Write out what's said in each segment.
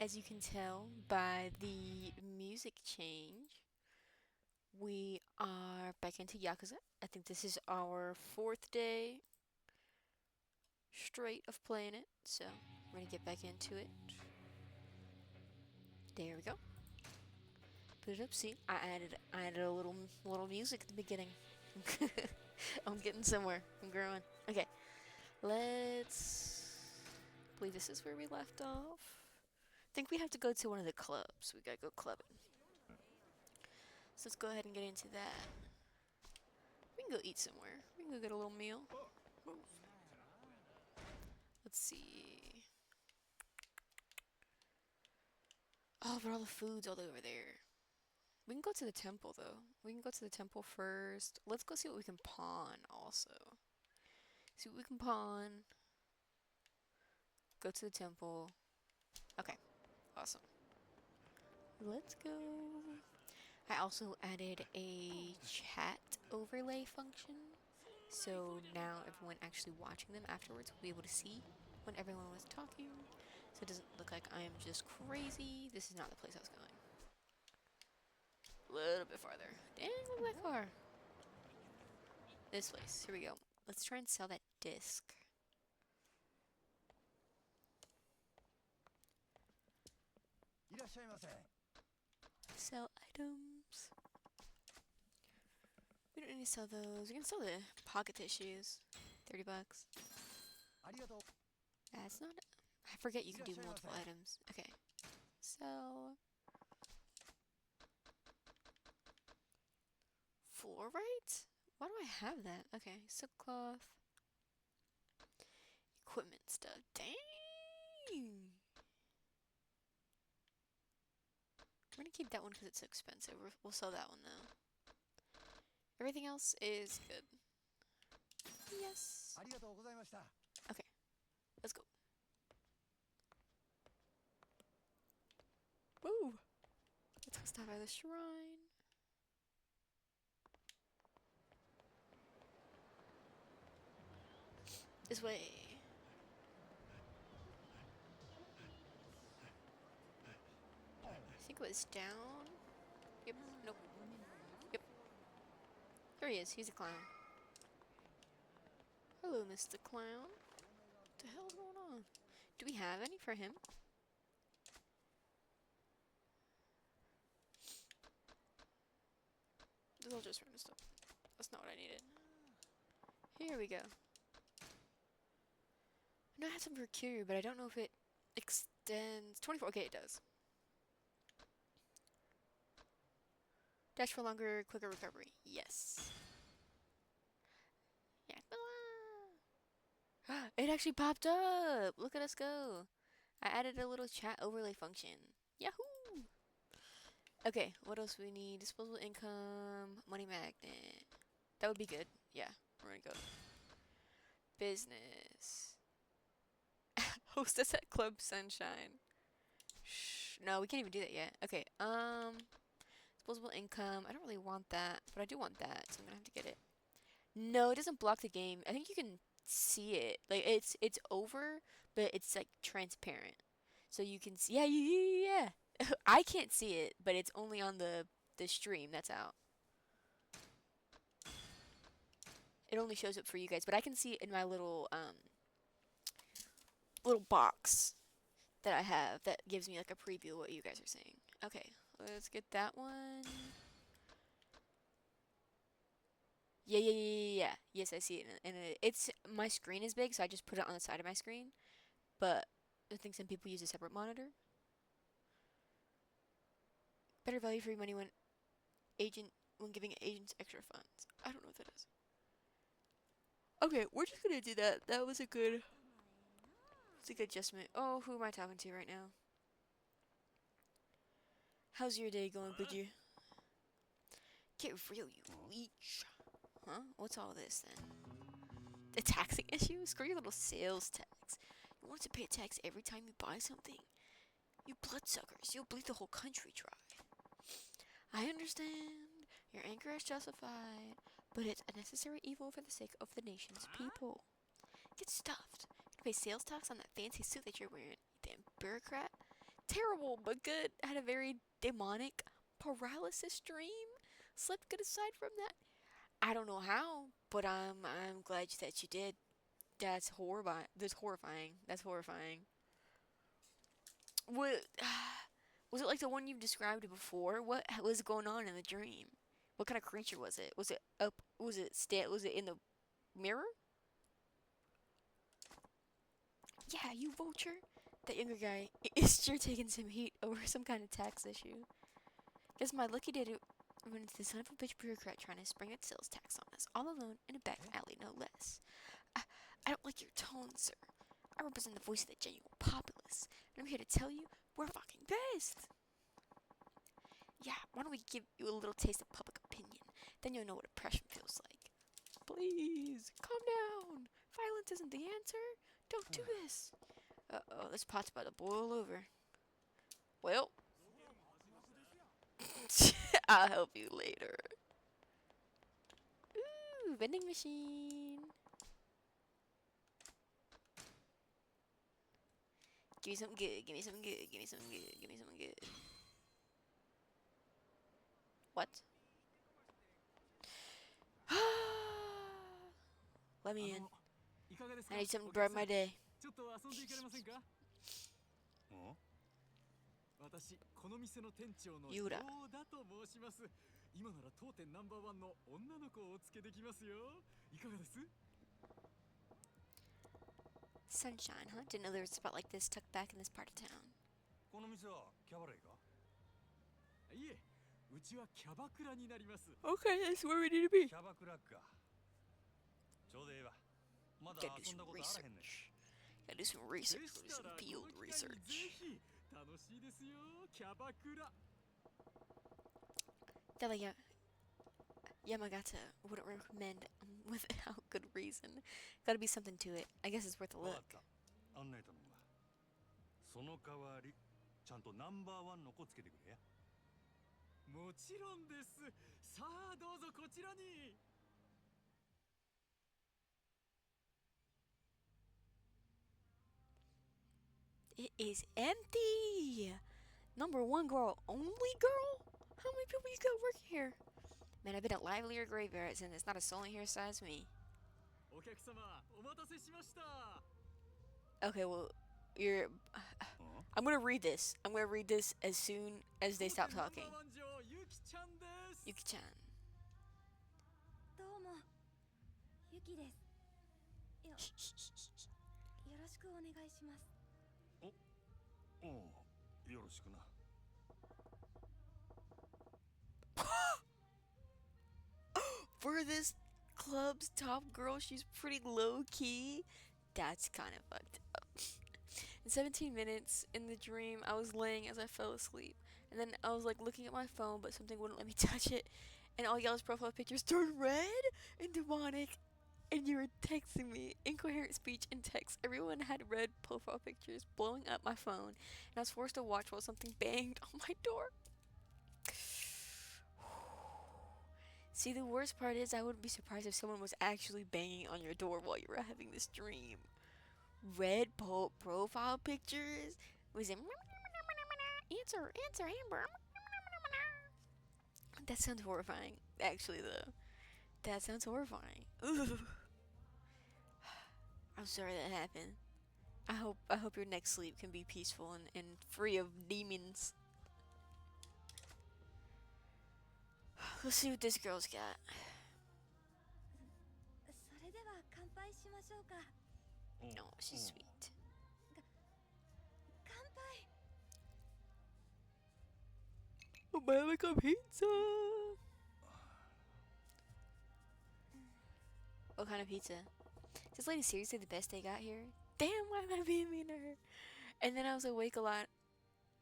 as you can tell by the music change, we are back into Yakuza. I think this is our fourth day straight of playing it, so we're gonna get back into it. There we go. Put it up. See, I added a little music at the beginning. I'm getting somewhere. I'm growing. Okay, let's. I believe this is where we left off. I think we have to go to one of the clubs. We gotta go clubbing. So let's go ahead and get into that. We can go eat somewhere. We can go get a little meal. Let's see. Oh, but all the food's all over there. We can go to the temple, though. We can go to the temple first. Let's go see what we can pawn, also. See what we can pawn. Go to the temple. Okay, awesome. Let's go. I also added a chat overlay function. So now everyone actually watching them afterwards will be able to see when everyone was talking. So it doesn't look like I am just crazy. This is not the place I was going. A little bit farther. Dang, look at that car. This place. Here we go. Let's try and sell that disc. Sell items. We don't need to sell those. We can sell the pocket tissues. 30 bucks. That's not. I forget you can do multiple items. Okay. Sell. Fluorite? Why do I have that? Okay. Silk cloth. Equipment stuff. Dang. We're gonna keep that one because it's so expensive. We'll sell that one though. Everything else is good. Yes. Okay. Let's go. Woo! Let's go stop by the shrine. This way. I think it was down. Yep. Nope. Yep. There he is. He's a clown. Hello, Mr. Clown. What the hell's going on? Do we have any for him? This is all just random stuff. That's not what I needed. Here we go. I know I had some for Cure, but I don't know if it extends. 24. Okay, it does. Dash for longer, quicker recovery. Yes. Yeah. It actually popped up! Look at us go. I added a little chat overlay function. Yahoo! Okay, what else we need? Disposable income, money magnet. That would be good. Yeah, we're gonna go. Business. Host us at Club Sunshine. Shh. No, we can't even do that yet. Okay, disposable income. I don't really want that, but I do want that, so I'm gonna have to get it. No, it doesn't block the game. I think you can see it. Like it's over, but it's like transparent. So you can see. Yeah, yeah, yeah. I can't see it, but it's only on the stream that's out. It only shows up for you guys, but I can see it in my little box that I have that gives me like a preview of what you guys are saying. Okay, let's get that one. Yeah, yeah, yeah, yeah, yeah. Yes, I see it, and it's my screen is big, so I just put it on the side of my screen. But I think some people use a separate monitor. Better value for your money when giving agents extra funds. I don't know what that is. Okay, we're just gonna do that. It's a good adjustment. Oh, who am I talking to right now? How's your day going, Budgie? Get real, you leech. Huh? What's all this then? A taxing issue? Screw your little sales tax. You want to pay a tax every time you buy something? You bloodsuckers, you'll bleed the whole country dry. I understand. Your anger is justified, but it's a necessary evil for the sake of the nation's people. Get stuffed. You can pay sales tax on that fancy suit that you're wearing, you damn bureaucrat. Terrible, but good. Had a very demonic paralysis dream. Slept good aside from that. I don't know how, but I'm glad that you did. That's horrifying. That's horrifying. That's horrifying. What was it like the one you've described before? What was going on in the dream? What kind of creature was it? Was it up? Was it Was it in the mirror? Yeah, you vulture. That younger guy is sure taking some heat over some kind of tax issue. Guess my lucky day to run into the son of a bitch bureaucrat trying to spring that sales tax on us, all alone in a back alley, no less. I, I don't like your tone, sir. I represent the voice of the genuine populace, and I'm here to tell you we're fucking pissed. Yeah, why don't we give you a little taste of public opinion? Then you'll know what oppression feels like. Please, calm down. Violence isn't the answer. Don't do this. Uh-oh, this pot's about to boil over. Well, I'll help you later. Ooh, vending machine. Give me something good, give me something good, give me something good, give me something good. What? Let me in. I need something to brighten my day. 私この店の店長のユーラ。だと申します。今なら当店ナンバーワンの女の子をお付けできますよ。いかがです？ Sunshine, huh? Didn't know there was a spot like this tucked back in this part of town. この店はキャバレーか？いえ、うちはキャバクラになります。Okay, that's where we need to be. キャバクラか。ちょうどええわ。まだ遊んだことあらへんねん。Gotta do some research, do some field research. 楽しいですよ、キャバクラ。Delia Yamagata wouldn't recommend without good reason. Gotta be something to it. I guess it's worth a look. 案内頼むわ。その代わり、ちゃんとナンバーワンの子つけてくれや。もちろんです。さあどうぞこちらに。It is empty! Number one girl, only girl? How many people you got working here? Man, I've been at livelier graveyards and there's not a soul in here besides me. お客様、お待たせしました。 Okay, well, you're... I'm gonna read this. I'm gonna read this as soon as they stop talking. Yuki-chan. どうも、ゆきです。よろしくお願いします。おう、よろしくな。For this club's top girl, she's pretty low-key. That's kind of fucked up. In 17 minutes, in the dream, I was laying as I fell asleep. And then I was like looking at my phone, but something wouldn't let me touch it. And all y'all's profile pictures turned red and demonic. And you were texting me. Incoherent speech and text. Everyone had red profile pictures blowing up my phone. And I was forced to watch while something banged on my door. See, the worst part is I wouldn't be surprised if someone was actually banging on your door while you were having this dream. Red profile pictures? Was it... Answer, Amber. That sounds horrifying, actually, though. That sounds horrifying. Ugh. I'm sorry that happened. I hope your next sleep can be peaceful and free of demons. Let's see what this girl's got. それでは乾杯しましょうか。No, she's sweet. 乾杯。 America pizza. What kind of pizza? Is this lady seriously the best they got here? Damn, why am I being mean to her? And then I was awake a lot.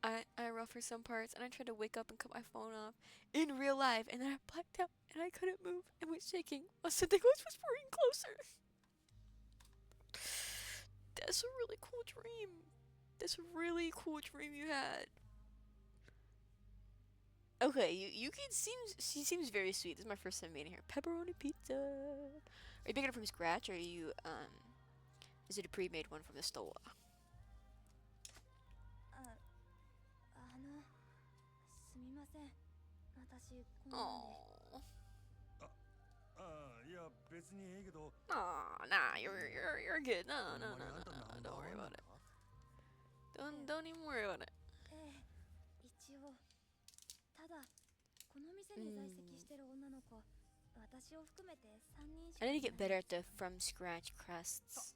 I roughed for some parts, and I tried to wake up and cut my phone off in real life, and then I blacked out, and I couldn't move, and was shaking while something was whispering closer. That's a really cool dream. That's a really cool dream you had. Okay, Yuki she seems very sweet. This is my first time meeting her. Pepperoni pizza. Are you making it from scratch, or are you is it a pre-made one from the store? 私こんなんで。 Oh. ああ、いや別にええけど、 Aw, nah, you're good. No, ほん no, ま no, に no, あんた no. ナンバ Don't ーワ worry ンな about ん it. か？ Don't even worry about it. 一応ただこの店に在籍してる女の子、私を含めて3人しか I い need to ない get better at the from scratch quests.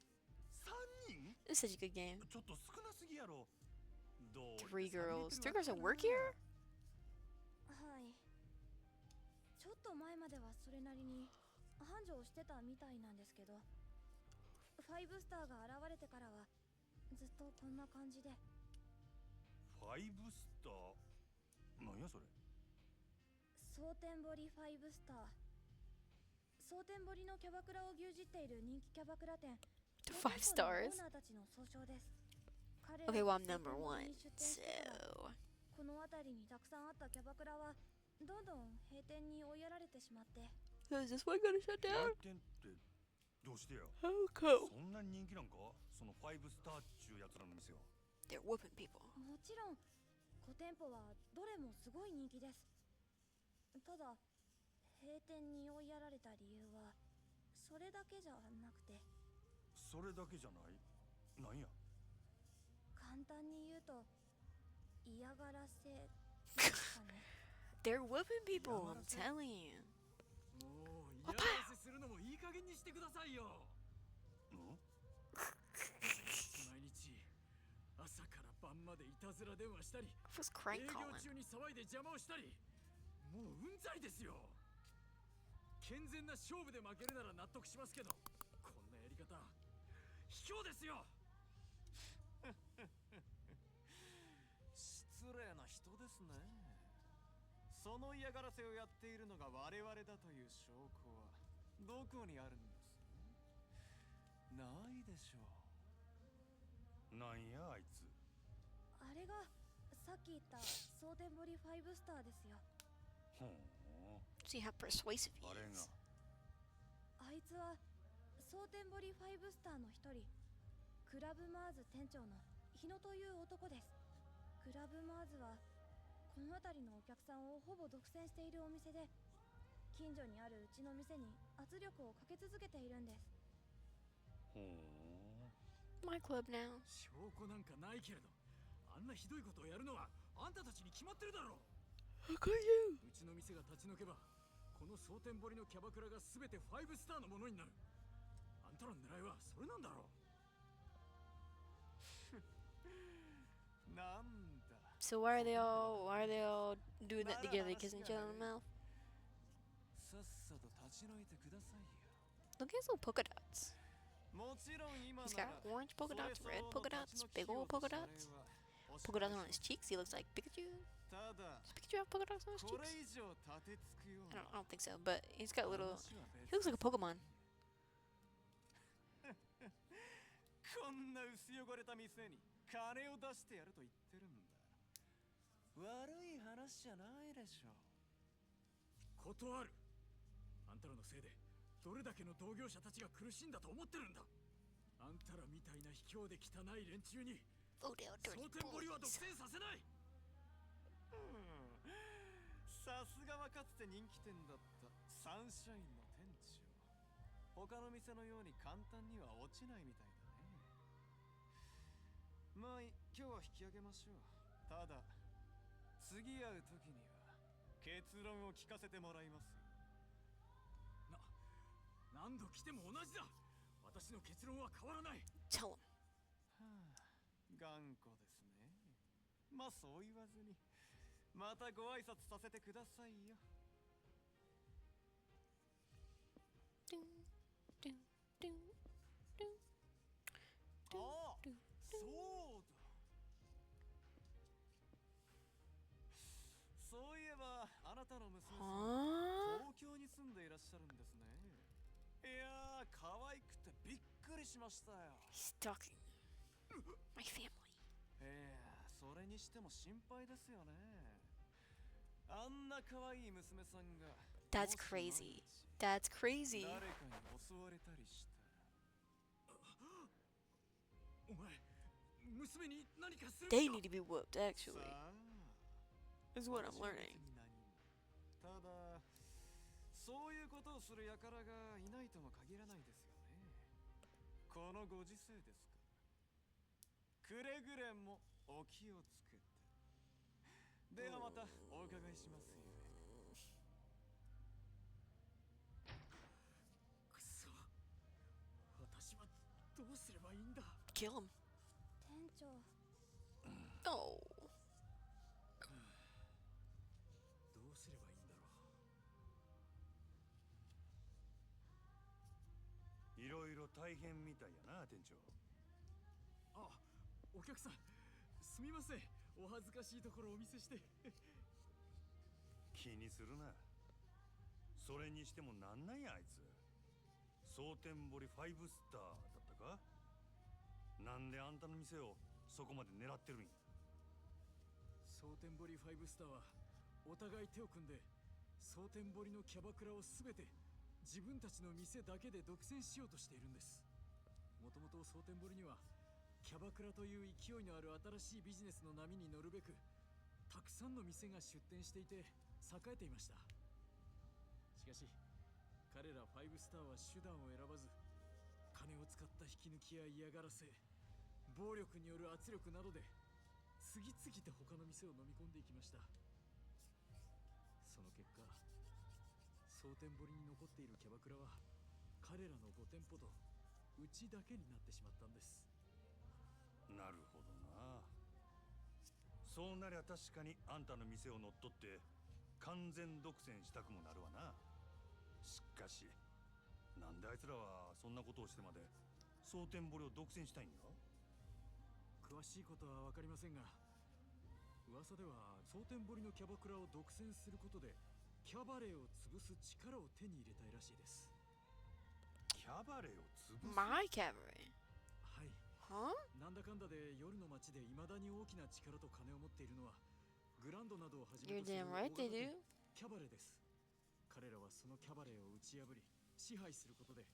3人？ This is such a good game. ちょっと少なすぎやろ。どう Three りで寂れ girls. て Three るわ girls け that か work な。 here? はい。ちょっと前まではそれなりに繁盛してたみたいなんですけど、ファイブスターが現れてからはずっとこんな感じで。ファイブスター？なんやそれ。蒼天堀ファイブスター。蒼天堀のキャバクラを牛耳っている人気キャバクラ店。 The 5 stars. オーナーたちの総称です。 Okay, well, I'm number 1. So. この辺りにたくさんあったキャバクラはどんどん閉店に追いやられてしまって。 Is this one gonna shut 閉 down? 店ってどうしてや。 How cool. そんなに人気なんか、そのファイブスターっちゅうやつらの店は。 They're whooping people. もちろん5店舗はどれもすごい人気です。ただ閉店に追いやられた理由はそれだけじゃなくて。それだけじゃない？なんや。簡単に言うと嫌がらせですかね。 They're whooping people, I'm telling you. もう嫌がらせするのもいい加減にしてくださいよ。毎日朝から晩までいたずら電話したり、 What's 営 crank 業 calling? 中に騒いで邪魔をしたり、もううんざりですよ。健全な勝負で負けるなら納得しますけど、こんなやり方卑怯ですよ。失礼な人ですね。その嫌がらせをやっているのが我々だという証拠はどこにあるんです？ないでしょう。なんやあいつ。あれがさっき言った蒼天堀ファイブスターですよ。ほん。 See how persuasive he あれが。 is. あいつは蒼天堀ファイブスターの一人、クラブマーズ店長の日野という男です。クラブマーズはこの辺りのお客さんをほぼ独占しているお店で、近所にあるうちの店に圧力をかけ続けているんです。ほん。 My club now. 証拠なんかないけれど、あんなひどいことをやるのはあんたたちに決まってるだろう。 How could you? うちの店が立ち退けば、この蒼天堀のキャバクラが全てファイブスターのものになる。あんたらの狙いはそれなんだろう。なんだ。 So why are they all doing that together, kissing each other on the mouth? さっさと立ち退いてくださいよ。 Look at his little polka dots. もちろん今 He's な got ら orange polka それ dots, 相応 red の polka 立ち dots, 退き big よ old うと polka した例 dots. はおし Polka か dots り on his し cheeks. He looks like Pikachu. ただ Does Pikachu have polka dots on his これ cheeks? 以上立てつくよう I な don't think so, but he's got little. 話は He looks like a Pokemon. こんな薄汚れた店に金を出してやると言ってるんだ。悪い話じゃないでしょ。断る。あんたらのせいでどれだけの同業者たちが苦しんだと思ってるんだ。あんたらみたいな卑怯で汚い連中に Odell 蒼 dirty 天堀は独 boys. 占させない。さすがはかつて人気店だったサンシャインの店長。他の店のように簡単には落ちないみたいだね。まあ今日は引き上げましょう。ただ次会う時には結論を聞かせてもらいますよ。何度来ても同じだ。私の結論は変わらない。 Tell him. はあ、頑固ですね。まあそう言わずにまたご挨拶させてくださいよ。 Dun, dun, dun, dun, ああ、 dun, そうだ。そういえばあなたの娘さん Huh? 東京に住んでいらっしゃるんですね。いやー可愛くてびっくりしましたよ。 He's stalking my family. それにしても心配ですよね。あんな可愛い娘さんが That's もし万 crazy. 一 That's crazy. 誰かに襲われたりしたら。お前、娘に何かする They 気か。 need to be whooped, actually. さあ Is what I'm 私は別 learning. に何もただそういうことをする輩がいないとも限らないですよね。このご時世ですから。くれぐれもお気をつけて。ではまたお伺いしますゆえ。くそ、私はどうすればいいんだ。 Kill him. 店長、 Oh. どうすればいいんだろう。いろいろ大変みたいやな、店長。あ、お客さん、すみません。お恥ずかしいところをお見せして。気にするな。それにしてもなんなんやあいつ。蒼天堀5スターだったか。なんであんたの店をそこまで狙ってるんや。蒼天堀5スターはお互い手を組んで蒼天堀のキャバクラを全て自分たちの店だけで独占しようとしているんです。もともと蒼天堀にはキャバクラという勢いのある新しいビジネスの波に乗るべくたくさんの店が出店していて栄えていました。しかし彼ら5スターは手段を選ばず、金を使った引き抜きや嫌がらせ、暴力による圧力などで次々と他の店を飲み込んでいきました。その結果、蒼天堀に残っているキャバクラは彼らの5店舗とうちだけになってしまったんです。なるほどな。そうなりゃ確かにあんたの店を乗っ取って完全独占したくもなるわな。しかしなんであいつらはそんなことをしてまで蒼天堀を独占したいんや。詳しいことは分かりませんが、噂では蒼天堀のキャバクラを独占することでキャバレーを潰す力を手に入れたいらしいです。キャバレーを潰す。 My cabaret. はい。 Huh? なんだかんだで夜の街で未だに大きな力と金を持っているのはグランドなどをはじめ You're とする damn 大 right 型 they 店 do. キャバレーです。彼らはそのキャバレーを打ち破り支配することで、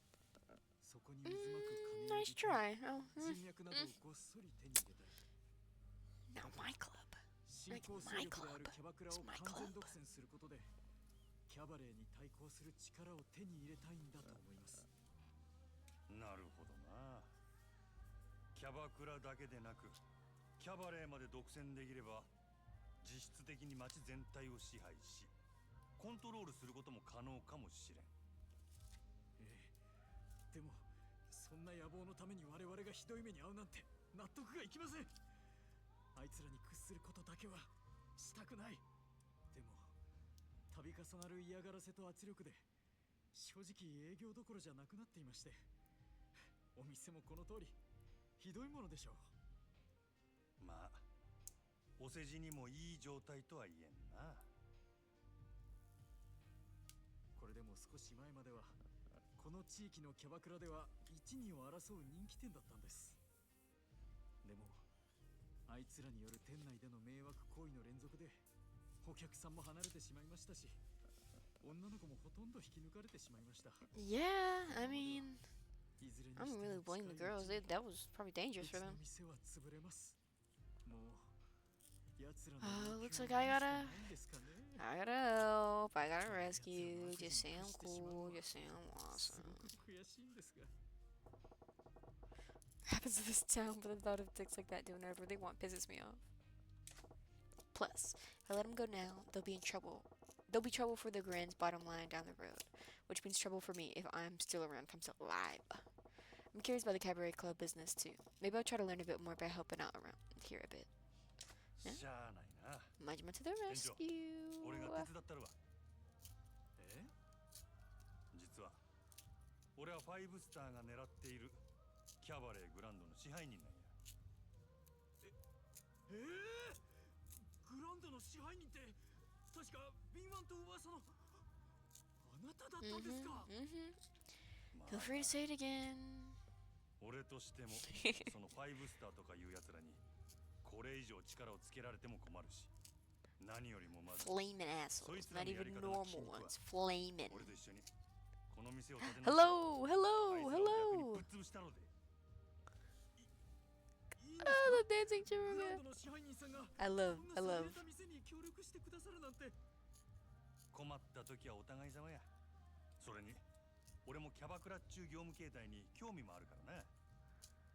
そこに渦巻く金 Nice try. Oh, 人脈などをごっそり手に入れたい。 not my club. 新興勢力であるキャバクラを完全独占することでキャバレーに対抗する力を手に入れたいんだと思います。なるほどな。キャバクラだけでなくキャバレーまで独占できれば実質的に街全体を支配しコントロールすることも可能かもしれん。でもそんな野望のために我々がひどい目に遭うなんて納得がいきません。あいつらに屈することだけはしたくない。でも度重なる嫌がらせと圧力で正直営業どころじゃなくなっていまして、お店もこの通りひどいものでしょう。まあお世辞にもいい状態とは言えんな。これでも少し前まではこの地域のキャバクラでは一二を争う人気店だったんです。でもあいつらによる店内での迷惑行為の連続でお客さんも離れてしまいましたし、女の子もほとんど引き抜かれてしまいました。 Yeah, I mean, いずれに I し don't て really も blame the 近いう girls. ちに That was probably う dangerous ち for の them. 店は潰れます。もう奴らの Looks 要求 like を I 満たすしか gotta, ないんですかね。 I gotta help. I gotta rescue. Just say I'm cool. Just say I'm す awesome. ごく悔しいんですが。 Happens to this town, but the thought of dicks like that doing whatever they want pisses me off. Plus, if I let them go now, they'll be in trouble. There'll be trouble for the Grand's bottom line down the road, which means trouble for me if I'm still around, if I'm still alive. I'm curious about the cabaret club business too. Maybe I'll try to learn a bit more by helping out around here a bit. しゃあないな。 Majima to the 店長、 rescue. 俺が手伝ったるわ。え、実は俺は5スターが狙っているキャバレーグランドの支配人なんや。グランドの支配人って確か敏腕と噂のあなただったんですか。 ま Feel free to say it again. 俺としてもその5スターとかいうやつらにこれ以上力をつけられても困るし、何よりもまず Flaming assholes. Not even normal ones. Flaming. 俺と一緒にこの店を建て直して Hello, あいつら hello, を逆に hello. ぶっ潰したろで。いいんですか。 Oh, the dancing グラン churro. ドの支配人さんが I love, こん I な love. 優れた店に協力してくださるなんて。困った時はお互い様や。それに俺もキャバクラっちゅう業務形態に興味もあるからな。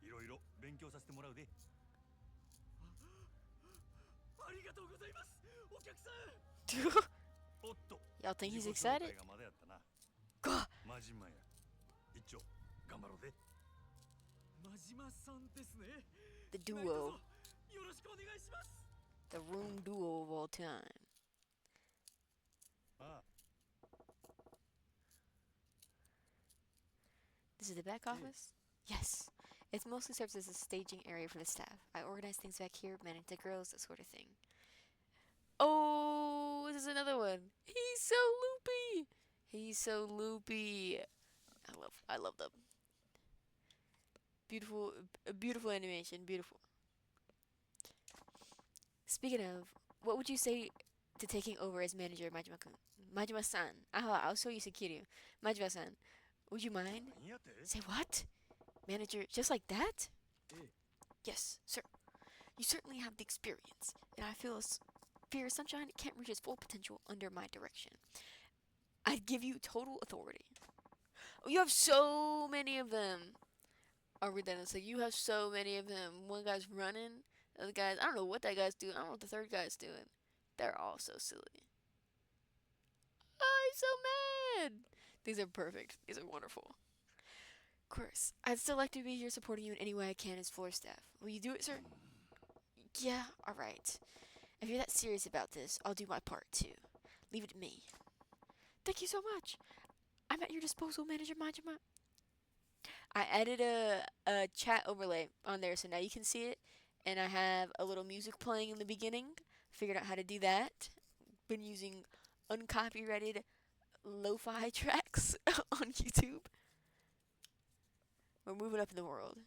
いろいろ勉強させてもらうで。ありがとうございますお客さん。おっと Y'all think 自 he's 己紹 excited? 介がまだやったな。 Gah! マジマや。一丁頑張ろうで。真島さんですね。 The 何卒 duo. よろしくお願いします。 The room duo of all time. ああ This is the back office? Yes. It mostly serves as a staging area for the staff. I organize things back here, manage the girls, that sort of thing. Oh, this is another one. He's so loopy. He's so loopy. I love them. Beautiful, beautiful animation. Beautiful. Speaking of, what would you say to taking over as manager, Majima-kun? Majima-san. Ah, I'll show you Sekiryu. Majima-san, would you mind? 何やて。 Say what? Manager, just like that? ええ、 Yes, sir. You certainly have the experience, and I fear Sunshine can't reach its full potential under my direction. I'd give you total authority. Oh, you have so many of them. I'll read that and say, you have so many of them. One guy's running, the other guy's, I don't know what that guy's doing. I don't know what the third guy's doing. They're all so silly. Oh, he's so mad. These are perfect. These are wonderful. Of course, I'd still like to be here supporting you in any way I can as floor staff. Will you do it, sir? Yeah, alright. If you're that serious about this, I'll do my part too. Leave it to me. Thank you so much. I'm at your disposal, Manager Majima. I added a chat overlay on there so now you can see it. And I have a little music playing in the beginning. Figured out how to do that. Been using uncopyrighted lo-fi tracks on YouTube. We're moving up in the world.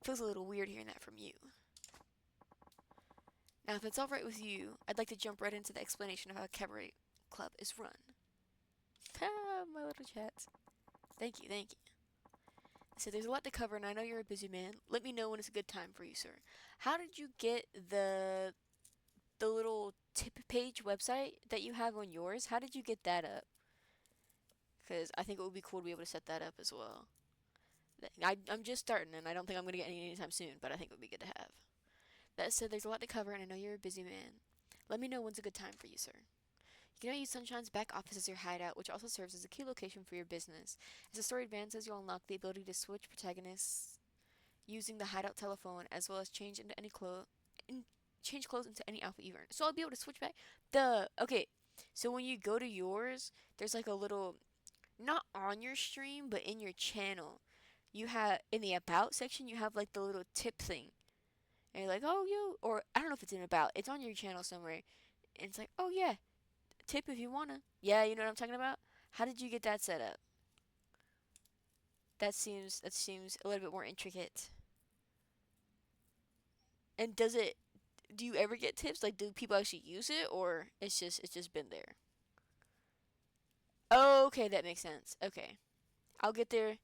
Feels a little weird hearing that from you. Now, if it's alright with you, I'd like to jump right into the explanation of how a cabaret club is run. Ah, my little chats. Thank you, thank you. So there's a lot to cover, and I know you're a busy man. Let me know when it's a good time for you, sir. How did you get the little tip page website that you have on yours? How did you get that up? Because I think it would be cool to be able to set that up as well. I'm just starting, and I don't think I'm going to get any anytime soon, but I think it would be good to have. That said, there's a lot to cover, and I know you're a busy man. Let me know when's a good time for you, sir. You can now use Sunshine's back office as your hideout, which also serves as a key location for your business. As the story advances, you'll unlock the ability to switch protagonists using the hideout telephone, as well as change clothes into any outfit you earn. So I'll be able to switch back. Okay. So when you go to yours, there's like a little, not on your stream, but in your channel. You have in the about section, you have like the little tip thing. And you're like, oh, or I don't know if it's in about. It's on your channel somewhere. And it's like, oh, yeah, tip if you wanna. Yeah, you know what I'm talking about? How did you get that set up? That seems a little bit more intricate. And do you ever get tips? Like, do people actually use it, or it's just been there? Oh, okay, that makes sense. Okay. I'll get there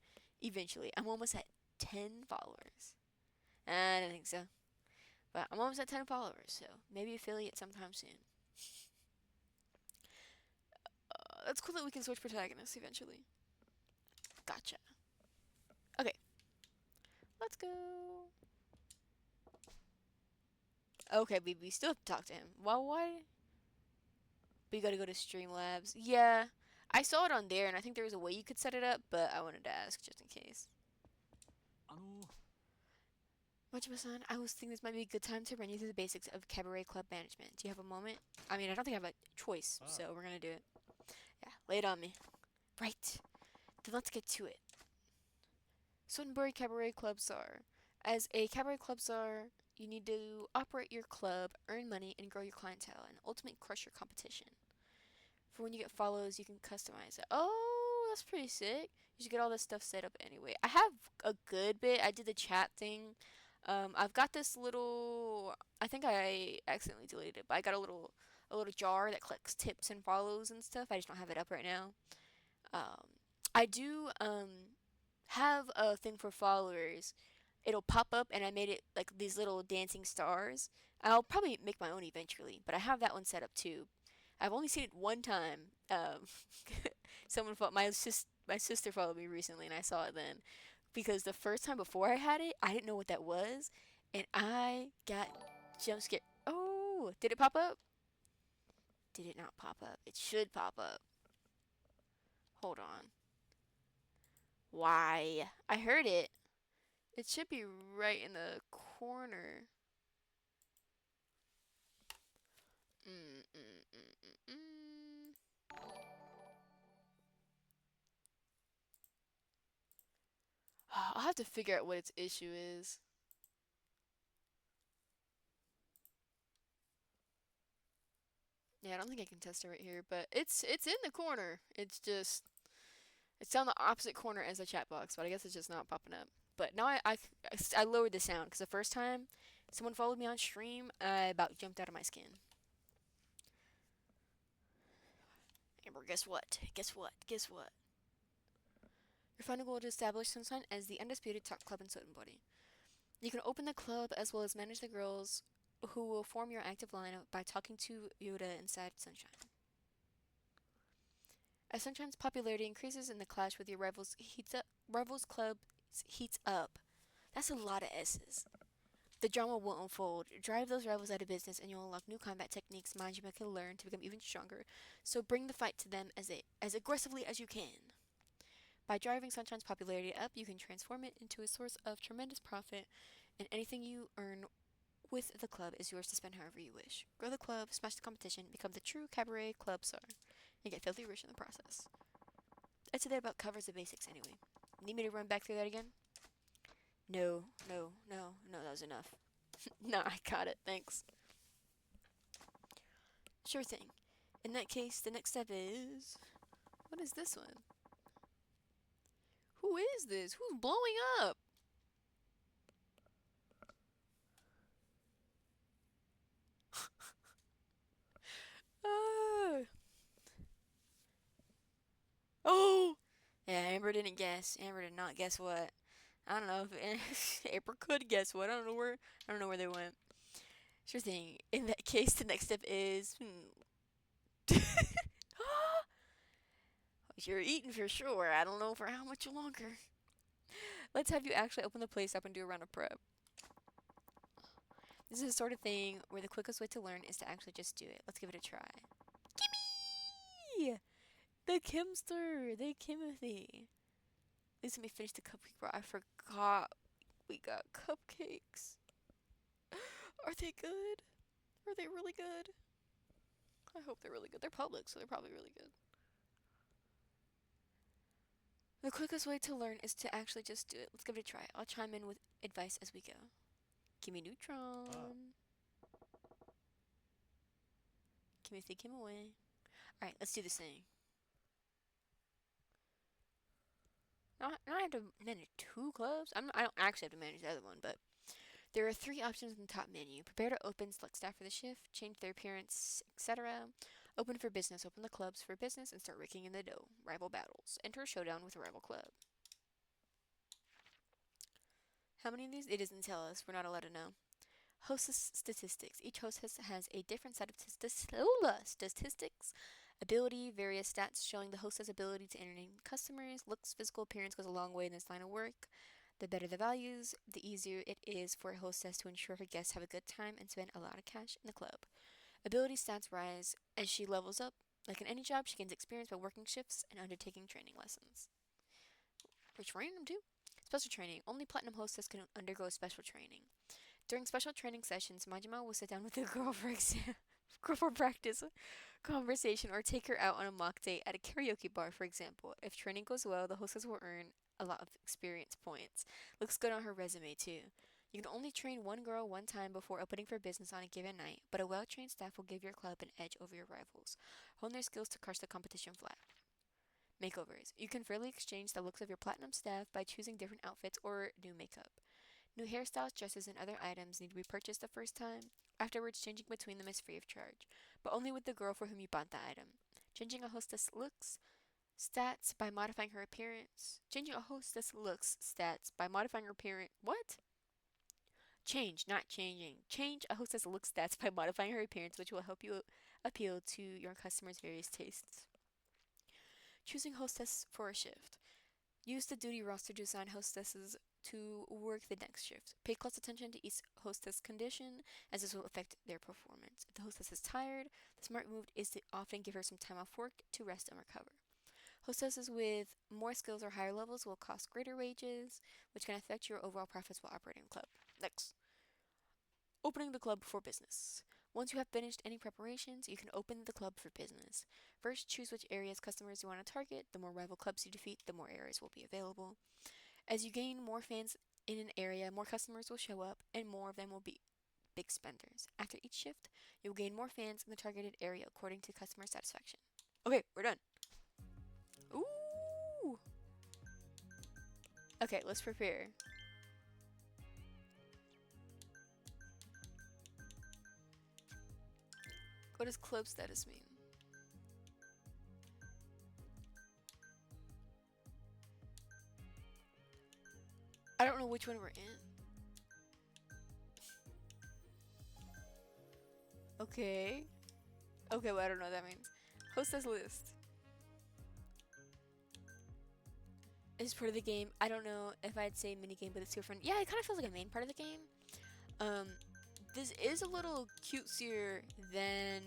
eventually. I'm almost at 10 followers. I don't think so. But I'm almost at 10 followers, so maybe affiliate sometime soon. That's cool that we can switch protagonists eventually. Gotcha. Okay. Let's go. Okay, we still have to talk to him. Well, why? We gotta go to Streamlabs. Yeah. I saw it on there, and I think there was a way you could set it up, but I wanted to ask just in case. あの Majima-san, I was thinking this might be a good time to run you through the basics of cabaret club management. Do you have a moment? I mean, I don't think I have a choice, so we're gonna do it. Yeah, lay it on me. Right. Then let's get to it. Sunbury Cabaret Club Czar. As a cabaret club czar, you need to operate your club, earn money, and grow your clientele, and ultimately crush your competition. For when you get follows, you can customize it. Oh, that's pretty sick. You should get all this stuff set up anyway. I have a good bit. I did the chat thing. I've got this little. I think I accidentally deleted it, but I got a little jar that collects tips and follows and stuff. I just don't have it up right now. I do have a thing for followers. It'll pop up, and I made it like these little dancing stars. I'll probably make my own eventually, but I have that one set up too. I've only seen it one time. My sister followed me recently, and I saw it then. Because the first time before I had it, I didn't know what that was, and I got jump scared. Oh, did it pop up? Did it not pop up? It should pop up. Hold on. Why? I heard it. It should be right in the corner. Mm, mm, mm, mm, mm. I'll have to figure out what its issue is. Yeah, I don't think I can test it right here, but it's in the corner. It's down the opposite corner as the chat box, but I guess it's just not popping up. But now I lowered the sound because the first time someone followed me on stream, I about jumped out of my skin. Amber, guess what? Guess what? Guess what? Your final goal is to establish Sunshine as the undisputed top club in Sotenbori. You can open the club as well as manage the girls who will form your active lineup by talking to Yoda inside Sunshine. As Sunshine's popularity increases and the clash with your rivals club heats up. That's a lot of S's. The drama will unfold, drive those rivals out of business, and you'll unlock new combat techniques Majima can learn to become even stronger. So bring the fight to them as aggressively as you can. By driving Sunshine's popularity up, you can transform it into a source of tremendous profit, and anything you earn with the club is yours to spend however you wish. Grow the club, smash the competition, become the true cabaret club star, and get filthy rich in the process. I'd say that about covers the basics anyway. Need me to run back through that again? No, no, no, no, that was enough. Nah, I got it, thanks. Sure thing. In that case, the next step is... What is this one? Who is this? Who's blowing up? Ah. Oh! Yeah, Amber didn't guess. Amber did not guess what. I don't know if Amber could guess what. I don't know where they went. Sure thing. In that case, the next step is you're eating for sure. I don't know for how much longer. Let's have you actually open the place up and do a round of prep. This is the sort of thing where the quickest way to learn is to actually just do it. Let's give it a try. Gimme! The Kimster! The Kimothy! At least let me finish the cupcake, bro. I forgot we got cupcakes. Are they good? Are they really good? I hope they're really good. They're public, so they're probably really good. The quickest way to learn is to actually just do it. Let's give it a try. I'll chime in with advice as we go. Give me neutron. Kimothy came away. Alright, let's do this thing. Now I have to manage two clubs? I don't actually have to manage the other one, but there are three options in the top menu. Prepare to open, select staff for the shift, change their appearance, etc. Open for business, open the clubs for business, and start raking in the dough. Rival battles. Enter a showdown with a rival club. How many of these? It doesn't tell us. We're not allowed to know. Hostess statistics. Each hostess has a different set of statistics, ability, various stats showing the hostess' ability to entertain customers. Looks, physical appearance goes a long way in this line of work. The better the values, the easier it is for a hostess to ensure her guests have a good time and spend a lot of cash in the club. Ability stats rise as she levels up. Like in any job, she gains experience by working shifts and undertaking training lessons. Which random too? Special training. Only platinum hostess can undergo special training. During special training sessions, Majima will sit down with the girl for girl for practice conversation or take her out on a mock date at a karaoke bar, for example. If training goes well, the hostess will earn a lot of experience points. Looks good on her resume too. You can only train one girl one time before opening for business on a given night, but a well-trained staff will give your club an edge over your rivals. Hone their skills to crush the competition flat. Makeovers. You can freely exchange the looks of your platinum staff by choosing different outfits or new makeup. New hairstyles, dresses, and other items need to be purchased the first time. Afterwards, changing between them is free of charge, but only with the girl for whom you bought the item. Changing a hostess looks stats by modifying her appearance. Changing a hostess looks stats by modifying her appearance. What? Change, not changing. Change a hostess looks stats by modifying her appearance, which will help you appeal to your customers' various tastes. Choosing hostess for a shift. Use the duty roster to assign hostesses to work the next shift. Pay close attention to each hostess' condition, as this will affect their performance. If the hostess is tired, the smart move is to often give her some time off work to rest and recover. Hostesses with more skills or higher levels will cost greater wages, which can affect your overall profits while operating the club. Next, opening the club for business. Once you have finished any preparations, you can open the club for business. First, choose which areas customers you want to target. The more rival clubs you defeat, the more areas will be available. As you gain more fans in an area, more customers will show up, and more of them will be big spenders. After each shift, you'll gain more fans in the targeted area according to customer satisfaction. Okay, we're done. Ooh! Okay, let's prepare. What does club status mean? I don't know which one we're in. Okay. Okay, well, I don't know what that means. Hostess list. Is part of the game. I don't know if I'd say mini game, but it's different. Yeah, it kind of feels like a main part of the game. This is a little cutesier than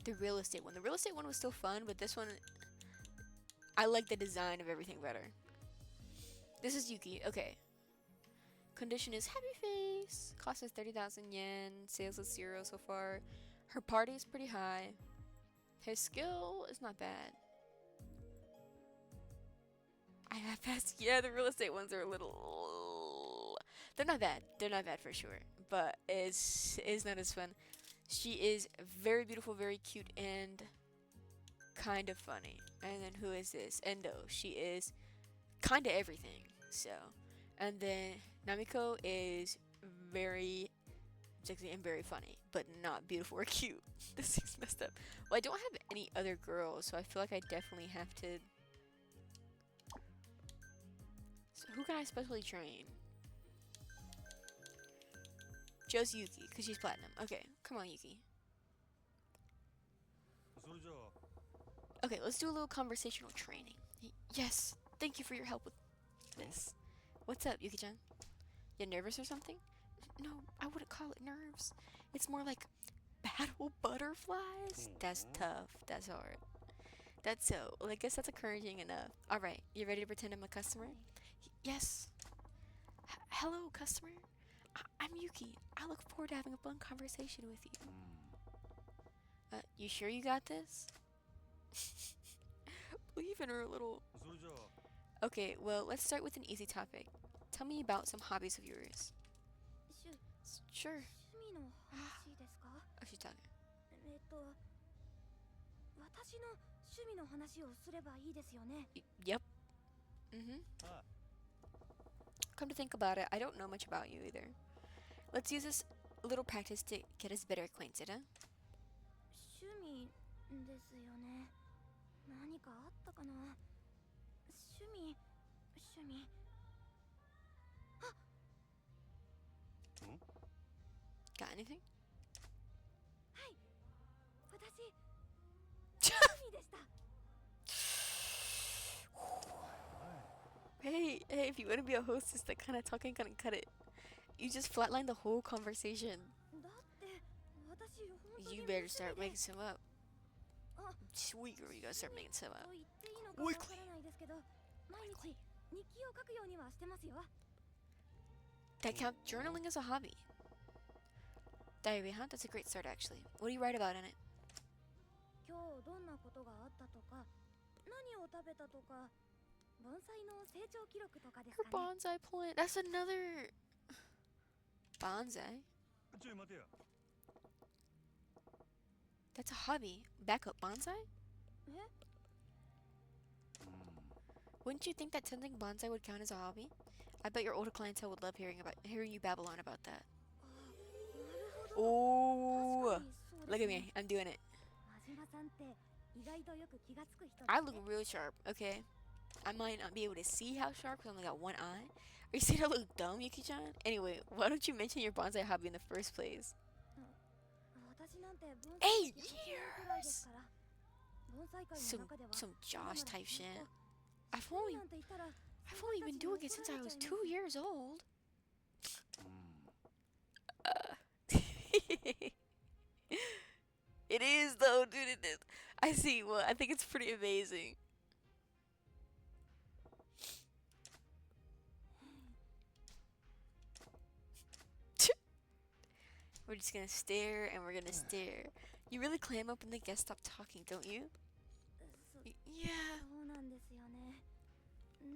the real estate one. The real estate one was still fun, but this one, I like the design of everything better. This is Yuki. Okay. Condition is happy face. Cost is 30,000 yen. Sales is 0 so far. Her party is pretty high. Her skill is not bad. I have passed. Yeah, the real estate ones are a little. They're not bad. They're not bad for sure. But it's not as fun. She is very beautiful, very cute, and kind of funny. And then who is this? Endo. She is kind of everything. So, and then Namiko is very sexy and very funny, but not beautiful or cute. This is messed up. Well, I don't have any other girls, so I feel like I definitely have to. So who can I specially train? Just Yuki, because she's platinum. Okay, come on, Yuki. それじゃあ Okay, let's do a little conversational training. Yes, thank you for your help with this. What's up, Yuki-chan? You nervous or something? No, I wouldn't call it nerves. It's more like battle butterflies. That's tough. That's hard. That's so. Well, I guess that's encouraging enough. All right, you ready to pretend I'm a customer? Yes. Hello, customer. I'm Yuki. I look forward to having a fun conversation with you. You sure you got this? Believe in her a little. それじゃあ Okay, well, let's start with an easy topic. Tell me about some hobbies of yours. 趣 Sure. 味の話ですか？ Oh, she's talking. 私の趣味の話をすればいいですよね。Yep. Come to think about it, I don't know much about you either. Let's use this little practice to get us better acquainted, huh? 趣味ですよね。何かあったかな。趣味。Got anything? はい。私趣味でした。Hey, if you want to be a hostess, that kind of talking gonna cut it. You just flatline the whole conversation. だって私本当に You better 娘 start で making some up. あ Sweet girl, you gotta start making some と up. 言っていいのかわからないですけど、毎日日記を書くようにはしてますよ。 That counts. Journaling is a hobby. Diary, huh? That's a great start, actually. What do you write about in it? 今日どんなことがあったとか、何を食べたとか、盆栽の成長記録とかです Her かね。 bonsai plant. That's another bonsai. ちょい待てや That's a hobby. Backup bonsai? え？ Wouldn't you think that tending bonsai would count as a hobby? I bet your older clientele would love hearing you babble on about that. なるほど。 Oh, 確かにそう look で at すね。 me. I'm doing it. 真島さんって意外とよく気がつく人です I ね。 look real sharp, okay? I might not be able to see how sharp because I only got one eye. Are you saying I look dumb, Yuki-chan? Anyway, why don't you mention your bonsai hobby in the first place? 私ななんて盆栽 8歴8年くらいです years! から盆栽界の Some 中では some まだま Josh だ type ずっ shit. と I've 趣味 only なんて言ったら I've only been doing it since I was 2 years old. うん It is though, dude. It is. I see. Well, I think it's pretty amazing. We're just gonna stare and we're gonna stare. You really clam up when the guests stop talking, don't you? Yeah. そうなんですよね。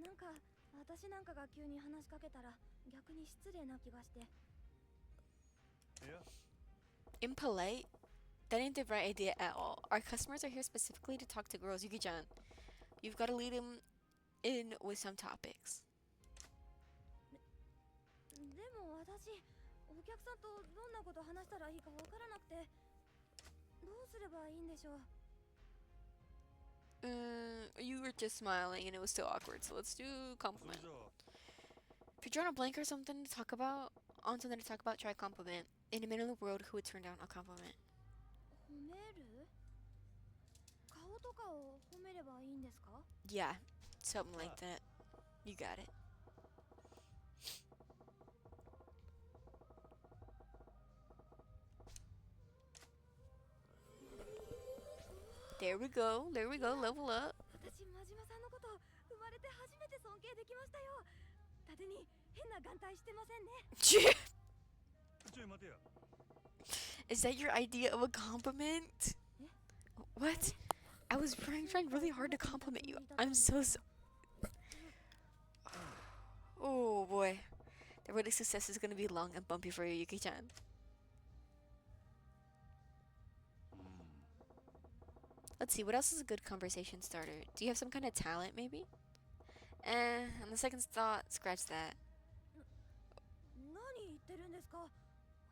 なんか私なんかが急に話しかけたら逆に失礼な気がして。いや Impolite? That ain't the right idea at all. Our customers are here specifically to talk to girls, Yuki-chan. You've got to lead them in with some topics. でも私お客さんとどんなこと話したらいいかわからなくてどうすればいいんでしょう。You were just smiling and it was still awkward, so let's do それ compliment. じゃあ If you're drawing a blank or something to talk about, on something to talk about, try compliment. In the middle of the world, who would turn down a compliment? 褒める顔とかを褒めればいいんですか？ Yeah, something like that. You got it. There we go, level up. 私真島さんのこと生まれて初めて尊敬できましたよ。縦に変な眼帯してませんね。ちょい待てや Is that your idea of a compliment? What? I was trying really hard to compliment you. I'm so Oh boy. The road to success is gonna be long and bumpy for you, Yuki-chan. Let's see, what else is a good conversation starter? Do you have some kind of talent, maybe? On the second thought, scratch that. 何言ってるんですか？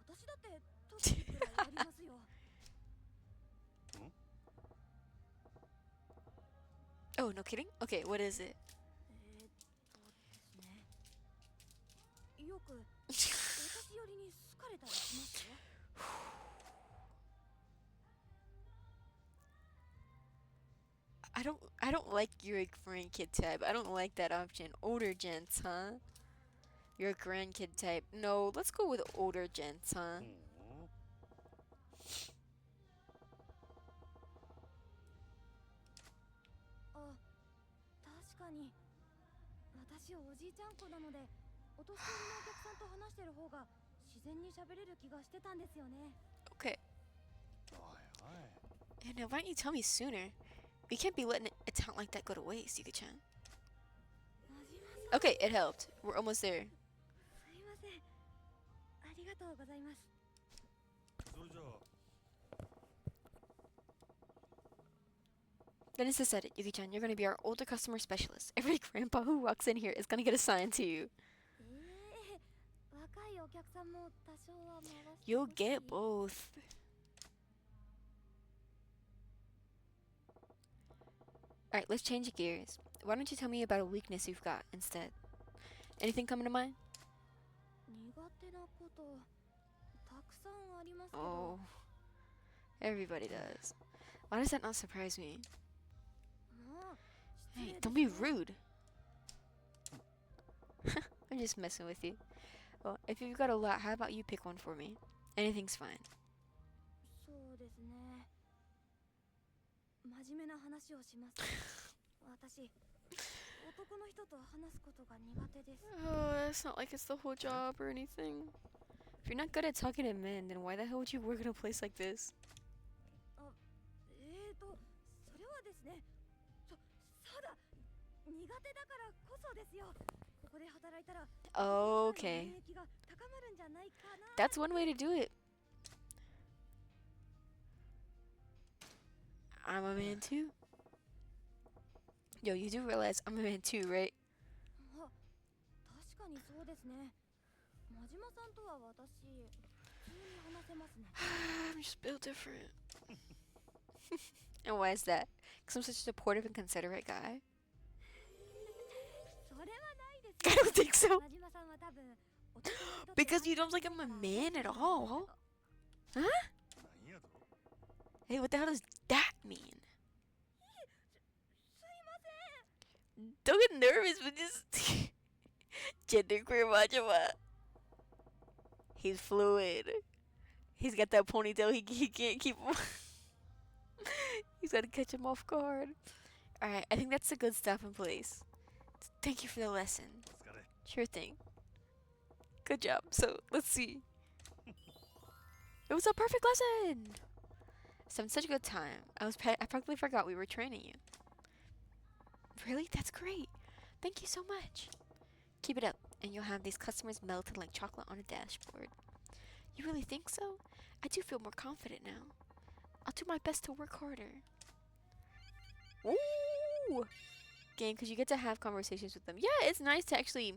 私だって特技くらいありますよ。Oh, no kidding? Okay, what is it? ですね。よく私寄りに好かれたりしますよ。I don't like your grandkid type. I don't like that option. Older gents, huh? You're a grandkid type. No, let's go with older gents, huh? ほうあ、確かに。私おじいちゃん子なので、お年寄りのお客さんと話してる方が自然に喋れる気がしてたんですよね。Okay. おいおい And why don't you tell me sooner? We can't be letting a talent like that go to waste, Yuka-chan. 真島さん。 Okay, it helped. We're almost there. すいません。ありがとうございます。それじゃあ Then it's decided, Yuki-chan, you're gonna be our older customer specialist. Every grandpa who walks in here is gonna get assigned to you. 若いお客さんも多少は回して You'll ほしい。 get both. Alright, let's change gears. Why don't you tell me about a weakness you've got instead? Anything coming to mind? 苦手なことたくさんありますけど、 Oh, everybody does. Why does that not surprise me? まあ Hey, 失礼 don't で be すよ。 rude. I'm just messing with you. Well, if you've got a lot, how about you pick one for me? Anything's fine. そうですね。真面目な話をします。私、男の人と話すことが苦手です。 Oh, it's not like it's the whole job or anything. If you're not good at talking to men, then why the hell would you work in a place like this? それはですね。そうだ。苦手だからこそですよ。ここで働いたら、 Okay. 免疫が高まるんじゃないかな。 That's one way to do it. I'm a man too. Yo, you do realize I'm a man too, right? あ、確かにそうですね。真島さんとは私、普通に話せますね。 I'm just built different. And why is that? Because I'm such a supportive and considerate guy? それはないですよ。 I don't think so. 真島さんは多分、男の人と Because you don't think I'm a man at all? Huh? なんやぞ Hey, what the hell does that mean? Don't get nervous with this genderqueer Majima. He's fluid. He's got that ponytail. He can't keep him. He's got to catch him off guard. All right, I think that's a good stuff in place. Thank you for the lesson. 疲れ Sure thing. Good job. So let's see. It was a perfect lesson. So such a good time. I practically forgot we were training you. Really? That's great. Thank you so much. Keep it up, and you'll have these customers melted like chocolate on a dashboard. You really think so? I do feel more confident now. I'll do my best to work harder. Ooh! Game, because you get to have conversations with them. Yeah, it's nice to actually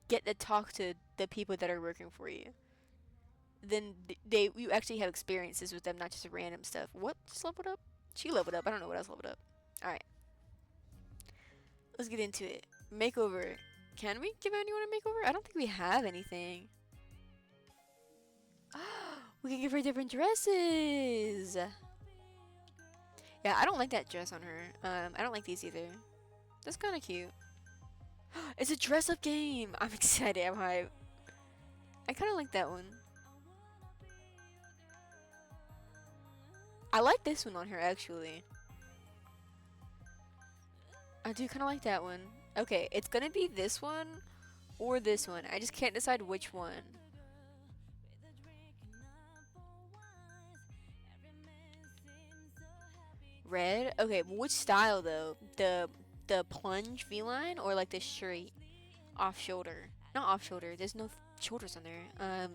get to talk to the people that are working for you. Then you actually have experiences with them, not just random stuff. What just leveled up? She leveled up. I don't know what else leveled up. All right, let's get into it. Makeover. Can we give anyone a makeover? I don't think we have anything. We can give her different dresses. Yeah, I don't like that dress on her. I don't like these either. That's kind of cute. It's a dress-up game. I'm excited. I'm hyped. I kind of like that one. I like this one on her, actually. I do kind of like that one. Okay, it's gonna be this one or this one. I just can't decide which one. Red? Okay, which style though? The plunge V-line or like the straight off shoulder? Not off shoulder. There's no shoulders on there.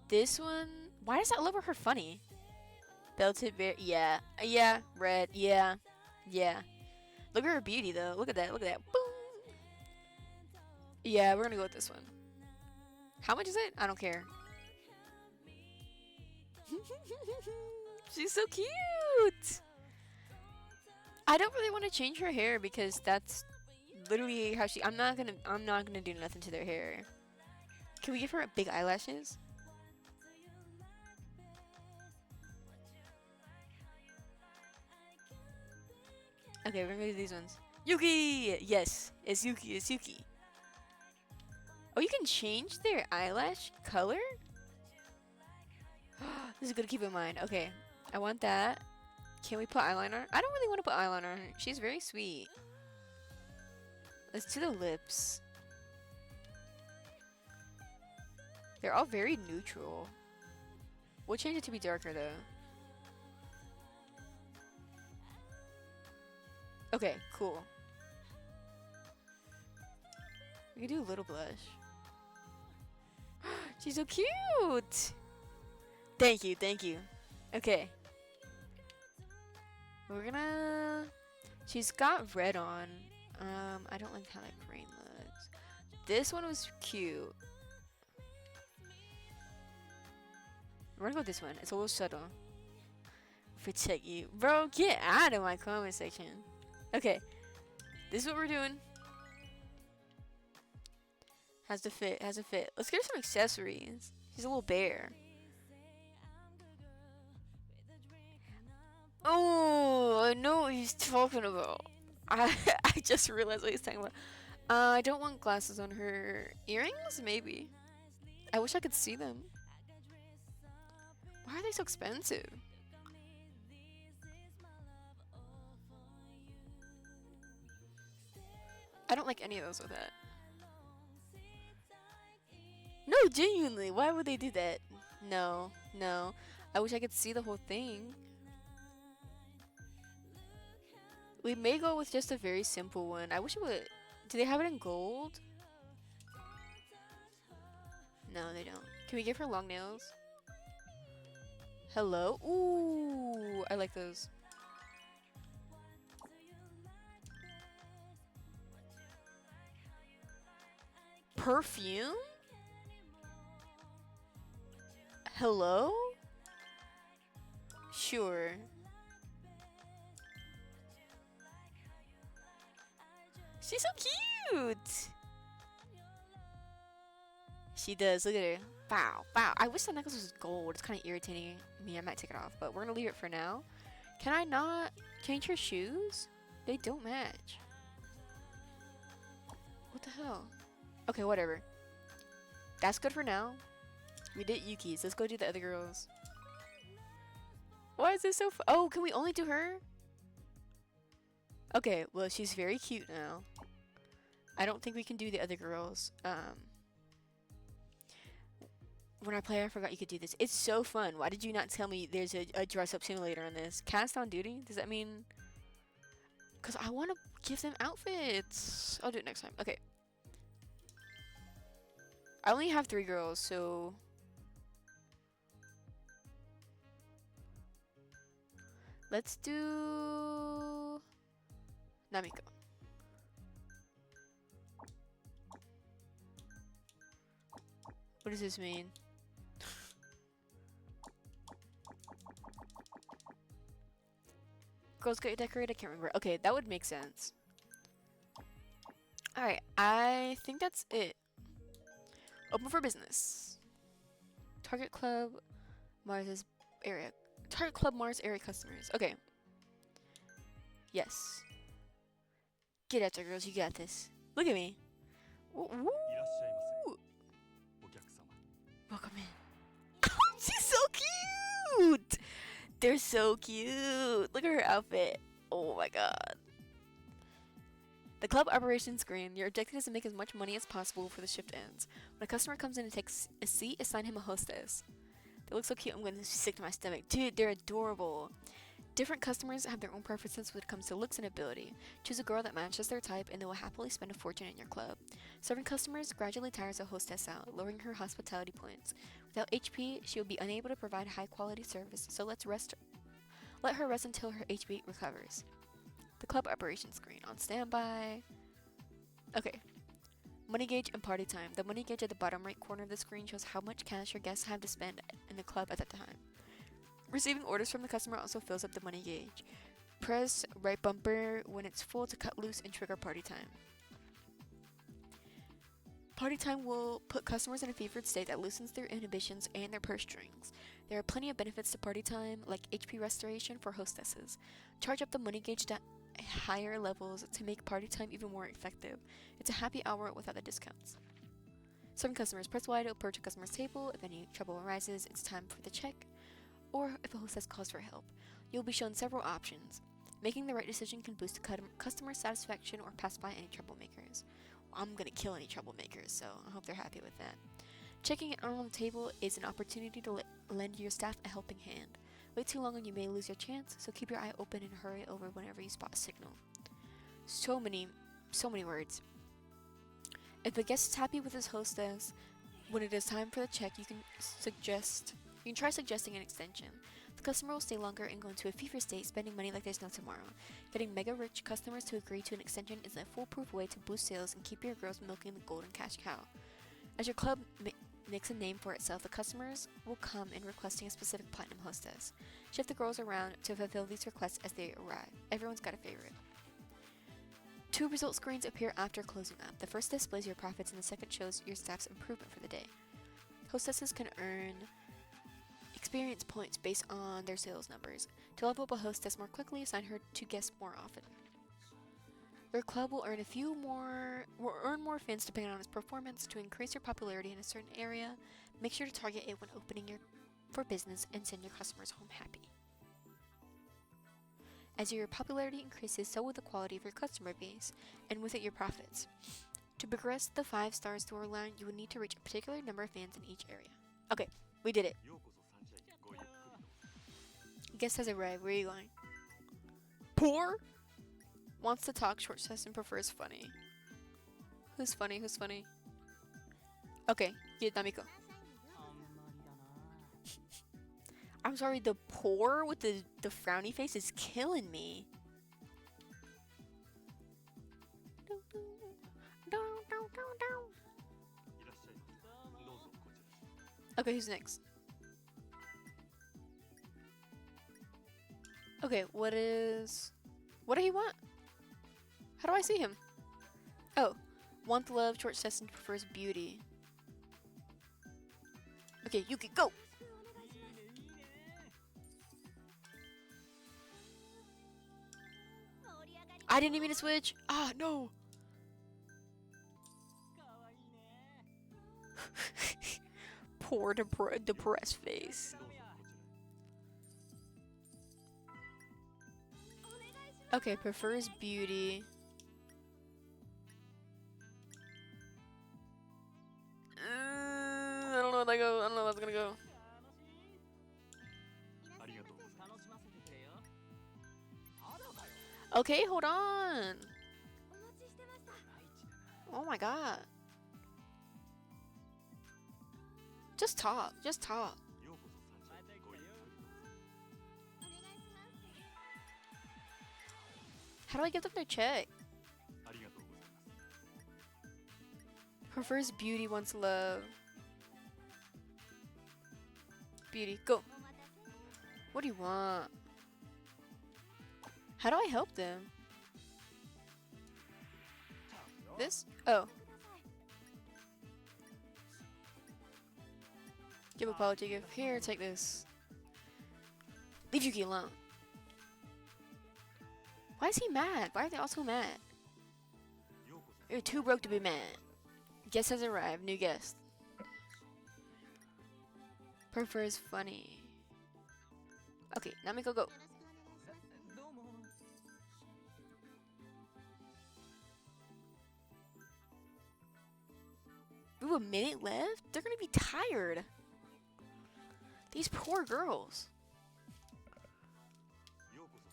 This one. Why does that look her funny? Belted bear. Yeah. Yeah. Red. Yeah. Yeah. Look at her beauty though. Look at that. Look at that. Boom. Yeah, we're gonna go with this one. How much is it? I don't care. She's so cute. I don't really want to change her hair because that's literally how she. I'm not gonna do nothing to their hair. Can we give her big eyelashes? Okay, we're gonna do these ones. Yuki! Yes, it's Yuki. It's Yuki. Oh, you can change their eyelash color? This is good to keep in mind. Okay, I want that. Can we put eyeliner? I don't really want to put eyeliner on her. She's very sweet. Let's do the lips. They're all very neutral. We'll change it to be darker though. Okay, cool. We can do a little blush. She's so cute! Thank you, thank you. Okay. We're gonna... She's got red on. I don't like how that green looks. This one was cute. We're gonna go with this one. It's a little subtle. Protect you. Bro, get out of my comment section. Okay. This is what we're doing. Has to fit, has to fit. Let's get her some accessories. She's a little bear. Oh, I know what he's talking about. I just realized what he's talking about. I don't want glasses on her. Earrings? Maybe. I wish I could see them. Why are they so expensive? I don't like any of those with that. No, genuinely. Why would they do that? No, no. I wish I could see the whole thing. We may go with just a very simple one. I wish it would. Do they have it in gold? No, they don't. Can we give her long nails? Hello? Ooh, I like those. Perfume? Hello? Sure. She's so cute! She does. Look at her. Wow, wow. I wish the necklace was gold. It's kind of irritating me. I might take it off, but we're gonna leave it for now. Can I not change her shoes? They don't match. What the hell? Okay, whatever. That's good for now. We did Yuki's. Let's go do the other girls. Why is this so oh, can we only do her? Okay, well, she's very cute now. I don't think we can do the other girls. When I play, I forgot you could do this. It's so fun. Why did you not tell me there's a dress-up simulator on this? Cast on duty? Does that mean... Because I want to give them outfits. I'll do it next time. Okay. I only have 3 girls, so... Let's do... Namiko. What does this mean? Girls get decorated? I can't remember. Okay, that would make sense. Alright, I think that's it. Open for business. Target Club Mars's area. Target Club Mars area customers. Okay. Yes. Get out there, girls. You got this. Look at me. Woo. いらっしゃいませお客様 Welcome in. She's so cute. They're so cute. Look at her outfit. Oh my god. The club operations screen. Your objective is to make as much money as possible before the shift ends. When a customer comes in and takes a seat, assign him a hostess. They look so cute. I'm going to sick to my stomach. Dude, they're adorable. Different customers have their own preferences when it comes to looks and ability. Choose a girl that matches their type and they will happily spend a fortune in your club. Serving customers gradually tires a hostess out, lowering her hospitality points. Without HP, she will be unable to provide high quality service, so let her rest until her HP recovers. The club operations screen on standby. Okay. Money gauge and party time. The money gauge at the bottom right corner of the screen shows how much cash your guests have to spend in the club at that time. Receiving orders from the customer also fills up the money gauge. Press right bumper when it's full to cut loose and trigger party time. Party time will put customers in a favored state that loosens their inhibitions and their purse strings. There are plenty of benefits to party time, like HP restoration for hostesses. Charge up the money gauge to higher levels to make party time even more effective. It's a happy hour without the discounts. Some customers press Y to approach a customer's table. If any trouble arises, it's time for the check. Or if a hostess calls for help, you'll be shown several options. Making the right decision can boost customer satisfaction or pass by any troublemakers. I'm gonna kill any troublemakers, so I hope they're happy with that. Checking it on the table is an opportunity to lend your staff a helping hand. Wait too long and you may lose your chance, so keep your eye open and hurry over whenever you spot a signal. So many words. If a guest is happy with his hostess, when it is time for the check, you can try suggesting an extension. The customer will stay longer and go into a fever state, spending money like there's no tomorrow. Getting mega rich customers to agree to an extension is a foolproof way to boost sales and keep your girls milking the golden cash cow. As your club makes a name for itself, the customers will come in requesting a specific platinum hostess. Shift the girls around to fulfill these requests as they arrive. Everyone's got a favorite. 2 result screens appear after closing up. The first displays your profits and the second shows your staff's improvement for the day. Hostesses can earn experience points based on their sales numbers. To level up a hostess more quickly, assign her to guests more often. Your club will earn more fins depending on its performance. To increase your popularity in a certain area, make sure to target it when opening for business and send your customers home happy. As your popularity increases, so will the quality of your customer base, and with it your profits. To progress the 5-star storyline, you will need to reach a particular number of fans in each area. Okay, we did it. ようこそサンシャインごゆっくりと Guest has arrived. Where are you going? Poor? Wants to talk, short session, prefers funny. Who's funny? Who's funny? Okay, get Namiko. I'm sorry, the poor with the frowny face is killing me. Okay, who's next? Okay, what do he want? How do I see him? Oh, want love, short session, prefers beauty. Okay, Yuki, go! I didn't even mean to switch. Ah, no. Poor depressed face. Okay, prefers beauty. I don't know where that go. I don't know where that's gonna go. Okay, hold on. Oh my god. Just talk. Just talk. How do I give them their check? Prefers beauty, wants love. Beauty, go. What do you want? How do I help them? This? Oh. Give apology, give. Here, take this. Leave Yuki alone. Why is he mad? Why are they all so mad? You're too broke to be mad. Guest has arrived. New guest. Prefers funny. Okay, Namiko, go. We have a minute left? They're gonna be tired. These poor girls.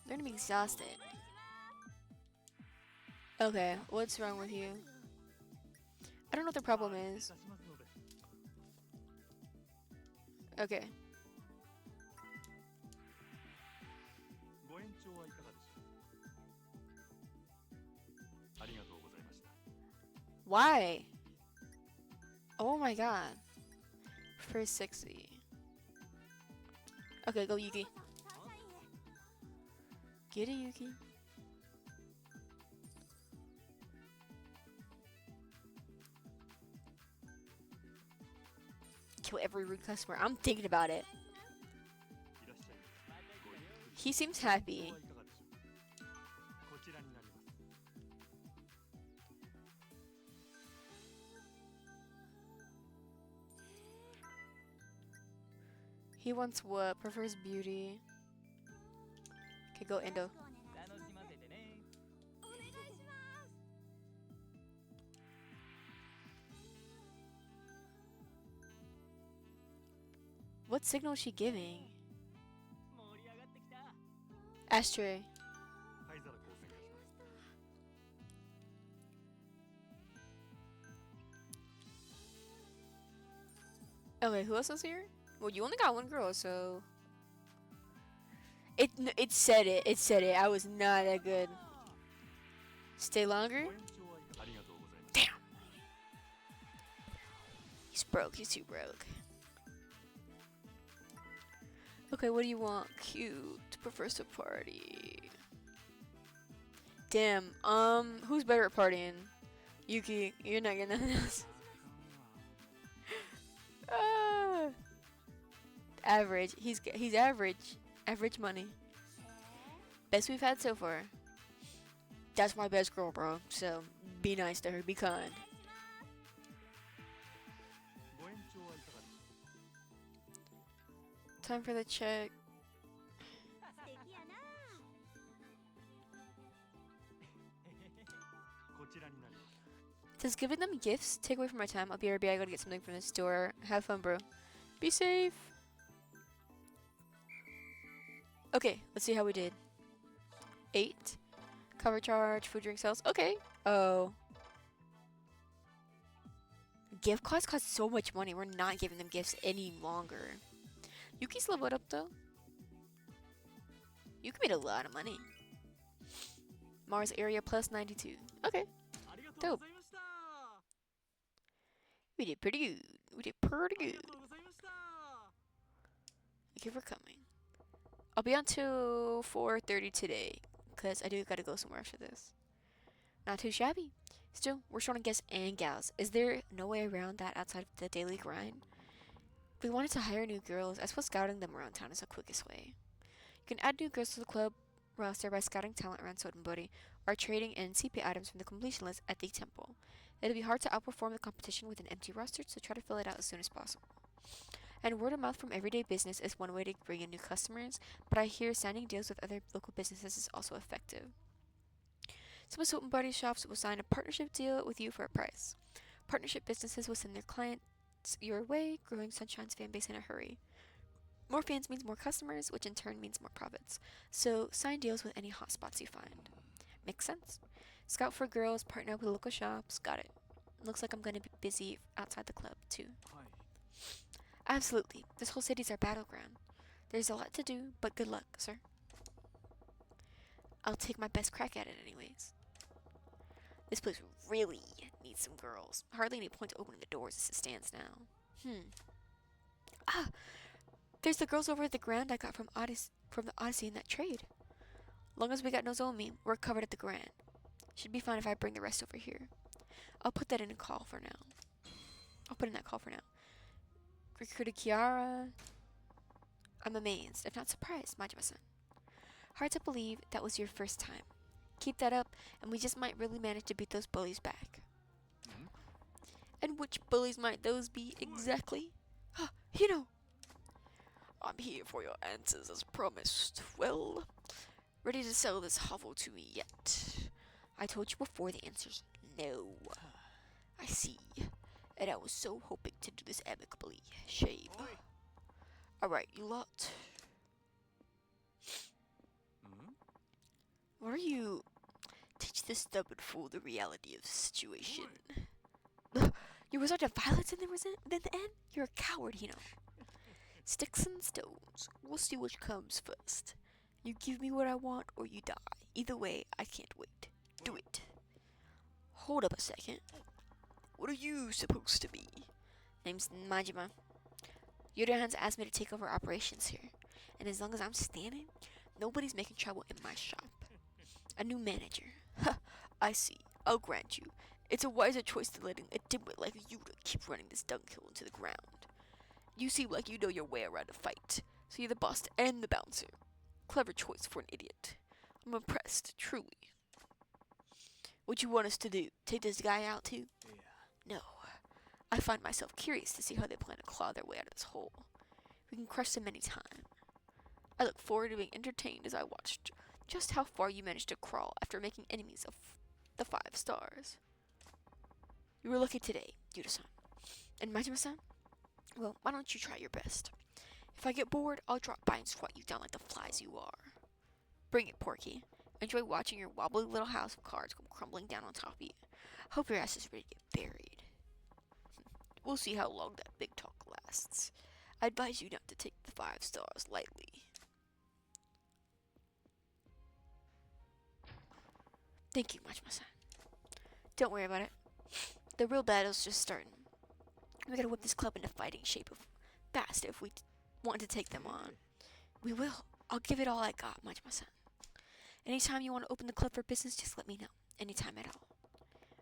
They're gonna be exhausted. Okay, what's wrong with you? I don't know what the problem is. Okay. Why? Oh my god. Prefers sexy. Okay, go Yuki. Get it, Yuki. Kill every rude customer. I'm thinking about it. He seems happy. He wants what? Prefers beauty. Okay, go Endo. What signal is she giving? Ashtray. Okay, who else is here? Well, you only got one girl, so it said it. It said it. I was not that good. Stay longer. Damn. He's broke. He's too broke. Okay, what do you want? Cute. Prefers to party. Damn. Who's better at partying? Yuki, you're not getting nothing else. Average. He's average. Average money. Best we've had so far. That's my best girl, bro. So be nice to her. Be kind. Time for the check. Does giving them gifts take away from my time? I'll be RB. I gotta get something from the store. Have fun, bro. Be safe. Okay, let's see how we did. 8. Cover charge, food, drink sales. Okay. Oh. Gift cards cost so much money. We're not giving them gifts any longer. Yuki's leveled up though. Yuki made a lot of money. Mars area plus 92. Okay. Dope. We did pretty good. We did pretty good. Thank you for coming. I'll be on till 4:30 today, because I do gotta go somewhere after this. Not too shabby. Still, we're short on guests and gals. Is there no way around that outside of the daily grind? We wanted to hire new girls. I suppose scouting them around town is the quickest way. You can add new girls to the club roster by scouting talent around Sotenbori or trading in CP items from the completion list at the temple. It'll be hard to outperform the competition with an empty roster, so try to fill it out as soon as possible. And word of mouth from everyday business is one way to bring in new customers, but I hear signing deals with other local businesses is also effective. Some of Sotenbori shops will sign a partnership deal with you for a price. Partnership businesses will send their clients your way, growing Sunshine's fan base in a hurry. More fans means more customers, which in turn means more profits. So sign deals with any hotspots you find. Makes sense? Scout for girls, partner up with local shops. Got it. Looks like I'm going to be busy outside the club, too. はい。 Absolutely. This whole city's our battleground. There's a lot to do, but good luck, sir. I'll take my best crack at it anyways. This place really needs some girls. Hardly any point to opening the doors as it stands now. Ah! There's the girls over at the Grand I got from the Odyssey in that trade. Long as we got Nozomi, we're covered at the Grand. Should be fine if I bring the rest over here. I'll put that in a call for now. I'll put in that call for now. Recruited Kiara. I'm amazed, if not surprised, Majima-san. Hard to believe that was your first time. Keep that up, and we just might really manage to beat those bullies back. And which bullies might those be exactly? You know. I'm here for your answers as promised. Well, ready to sell this hovel to me yet? I told you before the answer's no. I see. And I was so hoping to do this amicably. Shame. Alright, you lot. What are you? Teach this stubborn fool the reality of the situation. You resort to violence in the end? You're a coward, you know. Sticks and stones. We'll see which comes first. You give me what I want or you die. Either way, I can't wait. Do it. Hold up a second. What are you supposed to be? Name's Majima. Yoda-han's asked me to take over operations here. And as long as I'm standing, nobody's making trouble in my shop. A new manager. Ha, I see. I'll grant you. It's a wiser choice than letting a dimwit like you to keep running this dunghill into the ground. You seem like you know your way around a fight, so you're the boss and the bouncer. Clever choice for an idiot. I'm impressed, truly. What you want us to do? Take this guy out too? No. I find myself curious to see how they plan to claw their way out of this hole. We can crush them any time. I look forward to being entertained as I watch just how far you managed to crawl after making enemies of the 5 stars. You were lucky today, Yuta-san. And Majima-san? Well, why don't you try your best? If I get bored, I'll drop by and swat you down like the flies you are. Bring it, Porky. Enjoy watching your wobbly little house of cards come crumbling down on top of you. Hope your ass is ready to get buried. We'll see how long that big talk lasts. I advise you not to take the 5 stars lightly. Thank you, Majima-san. Don't worry about it. The real battle's just starting. We gotta whip this club into fighting shape fast if we want to take them on. We will. I'll give it all I got, Majima-san. Anytime you want to open the club for business, just let me know. Anytime at all.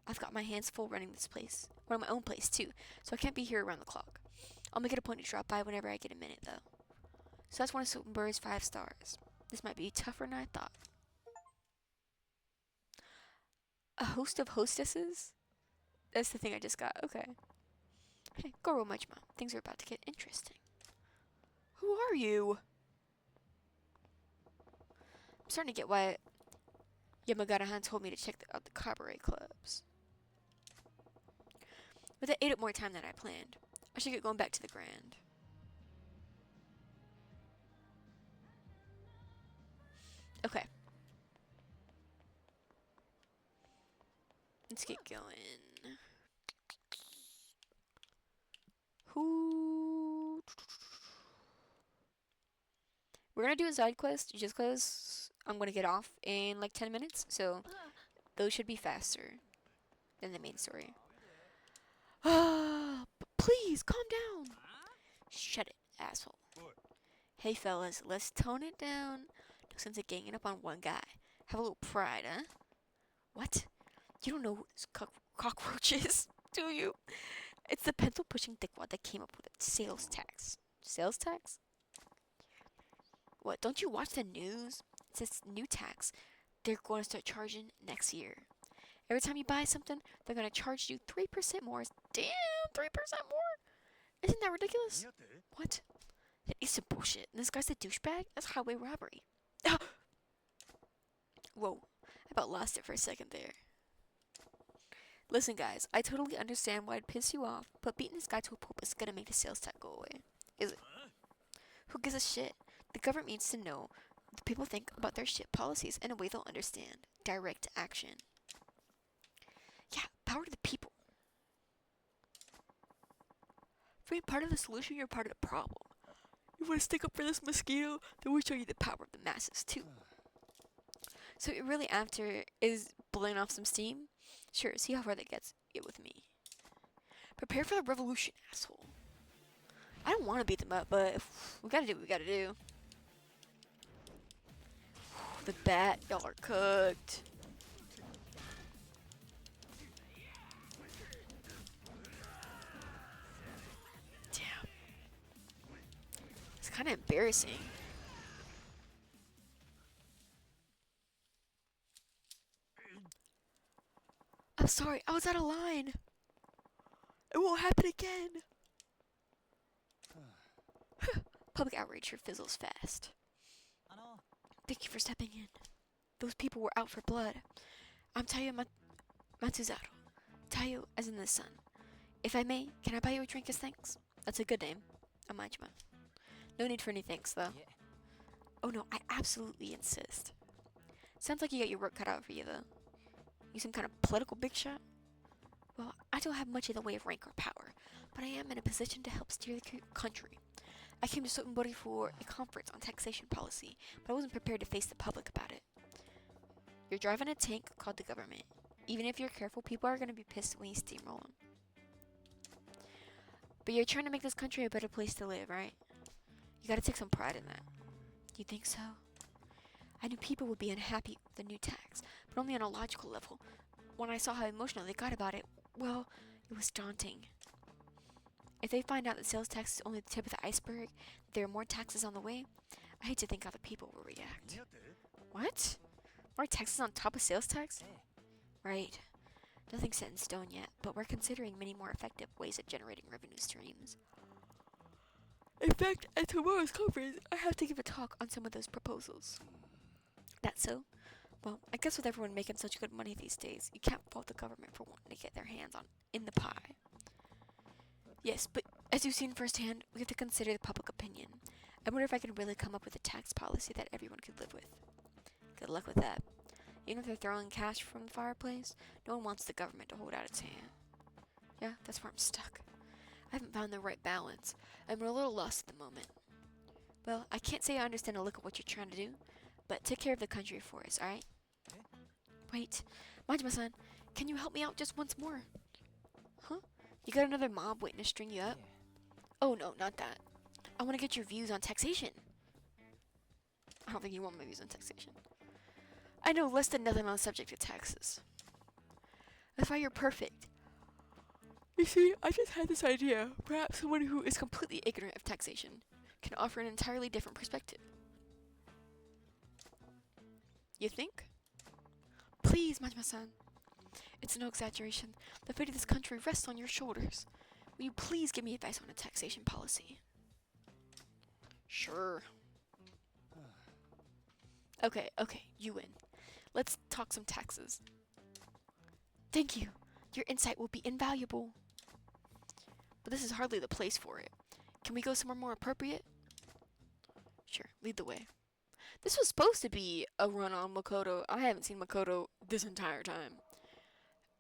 I've got my hands full running this place. Running my own place, too, so I can't be here around the clock. I'll make it a point to drop by whenever I get a minute, though. So that's one of Sotenbori's 5 stars. This might be tougher than I thought. A host of hostesses? That's the thing I just got. Okay. Hey, go roll Majima. Things are about to get interesting. Who are you? I'm starting to get why Yamagata-han told me to check out the cabaret clubs. But that ate up more time than I planned. I should get going back to the Grand. Okay. Let's get going. Who? We're gonna do a side quest just because I'm gonna get off in like 10 minutes, so those should be faster than the main story. But please, calm down. Shut it, asshole. Hey fellas, let's tone it down. No sense of ganging up on one guy. Have a little pride, huh? What? You don't know who this cockroach is, do you? It's the pencil pushing dickwad that came up with a sales tax. Sales tax? What, don't you watch the news? It says new tax they're going to start charging next year. Every time you buy something, they're going to charge you 3% more. Damn, 3% more? Isn't that ridiculous? What? That is some bullshit. And this guy's a douchebag? That's highway robbery. Whoa, I about lost it for a second there. Listen, guys, I totally understand why it'd piss you off, but beating this guy to a pulp is gonna make the sales tax go away. Is it? Who gives a shit? The government needs to know what people think about their shit policies in a way they'll understand. Direct action. Yeah, power to the people. If you're part of the solution, you're part of the problem. You want to stick up for this mosquito? Then we show you the power of the masses, too. So what you're really after is blowing off some steam? Sure, see how far that gets it with me. Prepare for the revolution, asshole. I don't want to beat them up, but we gotta do what we gotta do. The bat, y'all are cooked. Damn. It's kind of embarrassing. I'm sorry, I was out of line. It won't happen again. Public outrage here fizzles fast. Thank you for stepping in. Those people were out for blood. I'm Tayo Matsuzaru. Tayo as in the sun. If I may, can I buy you a drink as thanks? That's a good name. I'm Majima. No need for any thanks, though. Oh no, I absolutely insist. Sounds like you got your work cut out for you, though. You some kind of political big shot? Well, I don't have much in the way of rank or power, but I am in a position to help steer the country. I came to Sotenbori for a conference on taxation policy, but I wasn't prepared to face the public about it. You're driving a tank called the government. Even if you're careful, people are going to be pissed when you steamroll them. But you're trying to make this country a better place to live, right? You gotta take some pride in that. You think so? I knew people would be unhappy with the new tax, but only on a logical level. When I saw how emotional they got about it, well, it was daunting. If they find out that sales tax is only the tip of the iceberg, that there are more taxes on the way, I hate to think how the people will react. What? More taxes on top of sales tax? Right. Nothing's set in stone yet, but we're considering many more effective ways of generating revenue streams. In fact, at tomorrow's conference, I have to give a talk on some of those proposals. That's so? Well, I guess with everyone making such good money these days, you can't fault the government for wanting to get their hands in the pie. Yes, but as you've seen firsthand, we have to consider the public opinion. I wonder if I can really come up with a tax policy that everyone could live with. Good luck with that. Even if they're throwing cash from the fireplace, no one wants the government to hold out its hand. Yeah, that's where I'm stuck. I haven't found the right balance. I'm a little lost at the moment. Well, I can't say I understand a look at what you're trying to do, but take care of the country for us, alright? Wait, Majima-san, can you help me out just once more? Huh? You got another mob waiting to string you up? Oh no, not that. I want to get your views on taxation. I don't think you want my views on taxation. I know less than nothing on the subject of taxes. That's why you're perfect. You see, I just had this idea. Perhaps someone who is completely ignorant of taxation can offer an entirely different perspective. You think? Please, Majima-san. It's no exaggeration. The fate of this country rests on your shoulders. Will you please give me advice on a taxation policy? Sure. Okay, you win. Let's talk some taxes. Thank you. Your insight will be invaluable. But this is hardly the place for it. Can we go somewhere more appropriate? Sure, lead the way. This was supposed to be a run on Makoto. I haven't seen Makoto this entire time.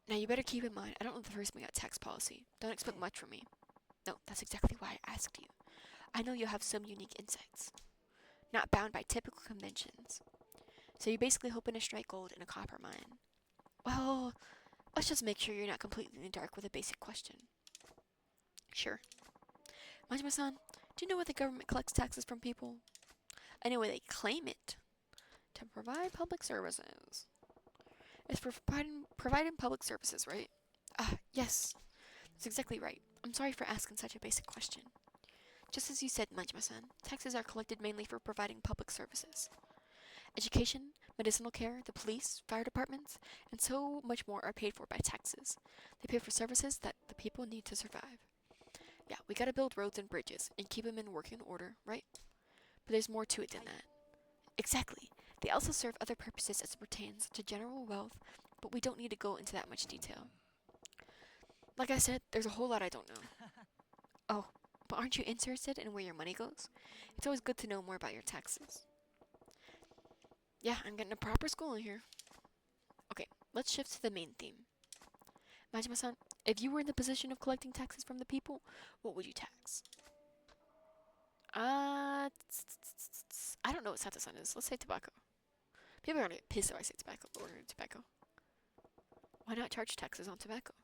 Now you better keep in mind, I don't know the first thing about tax policy. Don't expect much from me. No, that's exactly why I asked you. I know you'll have some unique insights. Not bound by typical conventions. So you're basically hoping to strike gold in a copper mine. Well, let's just make sure you're not completely in the dark with a basic question. Sure. Majima-san, do you know why the government collects taxes from people? I know why they claim it. To provide public services. It's for providing public services, right? Yes. That's exactly right. I'm sorry for asking such a basic question. Just as you said, Majima-san, taxes are collected mainly for providing public services. Education, medicinal care, the police, fire departments, and so much more are paid for by taxes. They pay for services that the people need to survive. Yeah, we gotta build roads and bridges and keep them in working order, right? But there's more to it than that. Exactly. They also serve other purposes as it pertains to general wealth, but we don't need to go into that much detail. Like I said, there's a whole lot I don't know. Oh, but aren't you interested in where your money goes? It's always good to know more about your taxes. Yeah, I'm getting a proper schooling here. Okay, let's shift to the main theme. Majima-san, if you were in the position of collecting taxes from the people, what would you tax? I don't know what Sato-san is. Let's say tobacco. People are gonna get pissed if I say tobacco, but we're gonna do tobacco. Why not charge taxes on tobacco?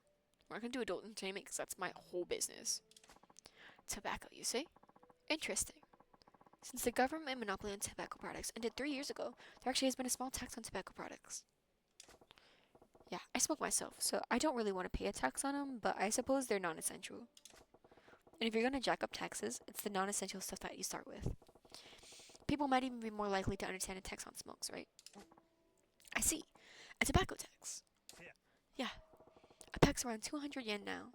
We're not gonna do adult entertainment because that's my whole business. Tobacco, you see? Interesting. Since the government monopoly on tobacco products ended 3 years ago, there actually has been a small tax on tobacco products. Yeah, I smoke myself, so I don't really want to pay a tax on them, but I suppose they're non-essential. And if you're gonna jack up taxes, it's the non-essential stuff that you start with. People might even be more likely to understand a tax on smokes, right? I see. A tobacco tax. Yeah. A pack's around 200 yen now.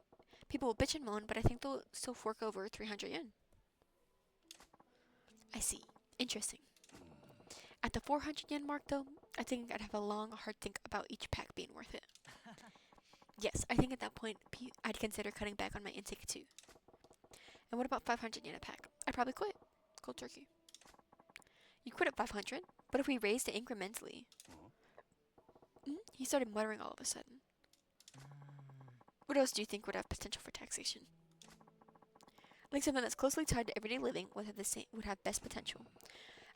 People will bitch and moan, but I think they'll still fork over 300 yen. I see. Interesting. At the 400 yen mark, though, I think I'd have a long, hard think about each pack being worth it. Yes, I think at that point, I'd consider cutting back on my intake too. And what about 500 yen a pack? I'd probably quit. Cold turkey. You quit at 500, but if we raised it incrementally. He started muttering all of a sudden. What else do you think would have potential for taxation? Like something that's closely tied to everyday living would have best potential.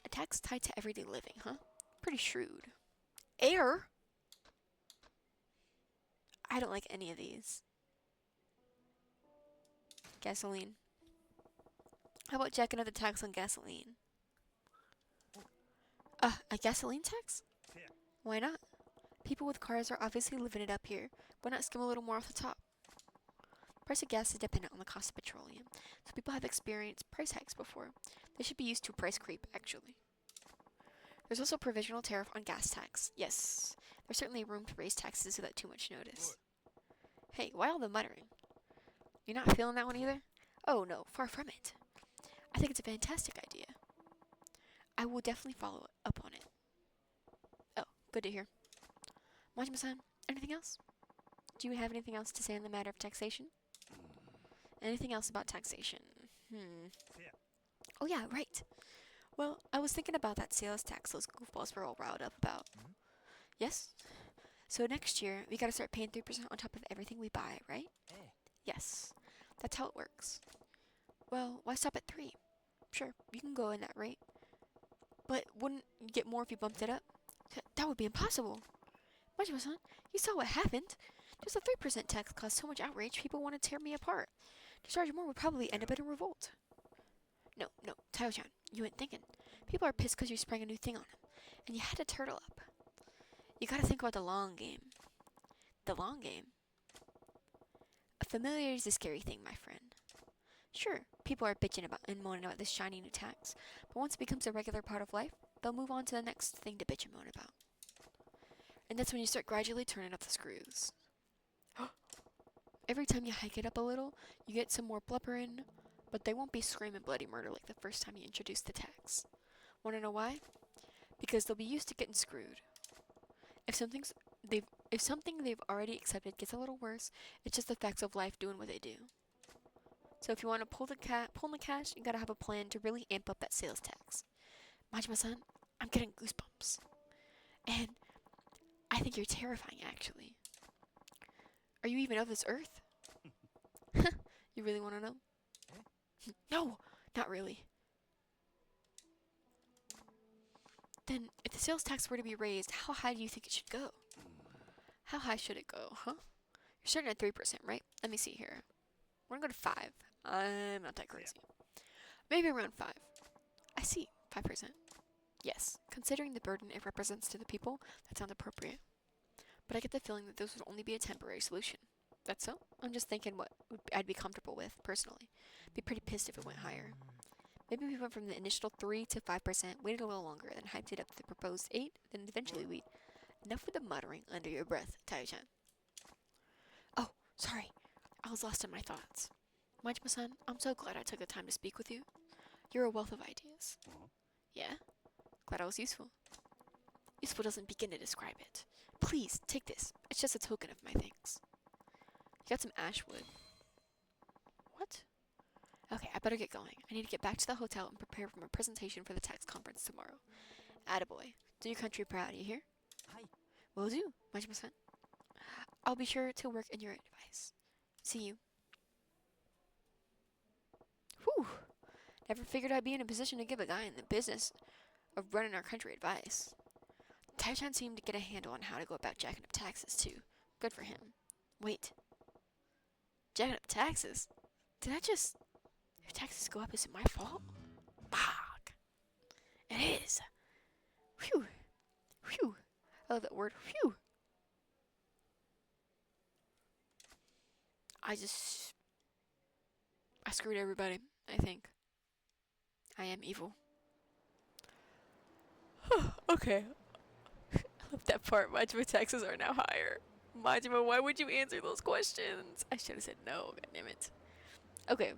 A tax tied to everyday living, huh? Pretty shrewd. Air? I don't like any of these. Gasoline. How about jacking up the tax on gasoline? A gasoline tax? Why not? People with cars are obviously living it up here. Why not skim a little more off the top? Price of gas is dependent on the cost of petroleum, so people have experienced price hikes before. They should be used to price creep, actually. There's also provisional tariff on gas tax. Yes, there's certainly room to raise taxes without too much notice. Hey, why all the muttering? You're not feeling that one either? Oh no, far from it. I think it's a fantastic idea. I will definitely follow up on it. Oh, good to hear. Majima-san, anything else? Do you have anything else to say on the matter of taxation? Anything else about taxation? Oh yeah, right. Well, I was thinking about that sales tax those goofballs were all riled up about. Yes? So next year, we gotta start paying 3% on top of everything we buy, right? Yes. That's how it works. Well, why stop at 3? Sure, you can go in that rate. But wouldn't you get more if you bumped it up? That would be impossible. Majima-san, you saw what happened. Just a 3% tax caused so much outrage, people want to tear me apart. To charge more would probably end up in a revolt. No, Tayo-chan, you ain't thinking. People are pissed because you sprang a new thing on them, and you had to turtle up. You gotta think about the long game. The long game? Familiarity is a scary thing, my friend. Sure, people are bitching about and moaning about this shiny new tax, but once it becomes a regular part of life, they'll move on to the next thing to bitch and moan about. And that's when you start gradually turning up the screws. Every time you hike it up a little, you get some more blubber in, but they won't be screaming bloody murder like the first time you introduce the tax. Wanna know why? Because they'll be used to getting screwed. If something they've already accepted gets a little worse, it's just the facts of life doing what they do. So if you want to pull the cash, you gotta have a plan to really amp up that sales tax. Majima-san, I'm getting goosebumps. And I think you're terrifying, actually. Are you even of this earth? You really want to know? No, not really. Then, if the sales tax were to be raised, how high do you think it should go? How high should it go, huh? You're starting at 3%, right? Let me see here. We're gonna go to 5. I'm not that crazy. Maybe around 5. I see, 5%. Yes, considering the burden it represents to the people, that sounds appropriate. But I get the feeling that this would only be a temporary solution. That's so? I'm just thinking what I'd be comfortable with, personally. Be pretty pissed if it went higher. Maybe we went from the initial 3 to 5%, waited a little longer, then hyped it up to the proposed 8, then eventually we... Enough with the muttering under your breath, Tayo-chan. Oh, sorry. I was lost in my thoughts. Majima-san, I'm so glad I took the time to speak with you. You're a wealth of ideas. Yeah? Glad I was useful. Useful doesn't begin to describe it. Please, take this. It's just a token of my thanks. You got some ash wood. What? Okay, I better get going. I need to get back to the hotel and prepare for my presentation for the tax conference tomorrow. Attaboy. Do your country proud, you hear? Will do, Majima-san. I'll be sure to work in your advice. See you. Whew. Never figured I'd be in a position to give a guy in the business of running our country advice. Taichan seemed to get a handle on how to go about jacking up taxes, too. Good for him. Wait. Jacking up taxes? Did I just... If taxes go up, is it my fault? Fuck. It is. Phew. Phew. I love that word. Phew. I screwed everybody, I think. I am evil. Okay. I love that part. Majima taxes are now higher. Majima, why would you answer those questions? I should have said no. God damn it. Okay.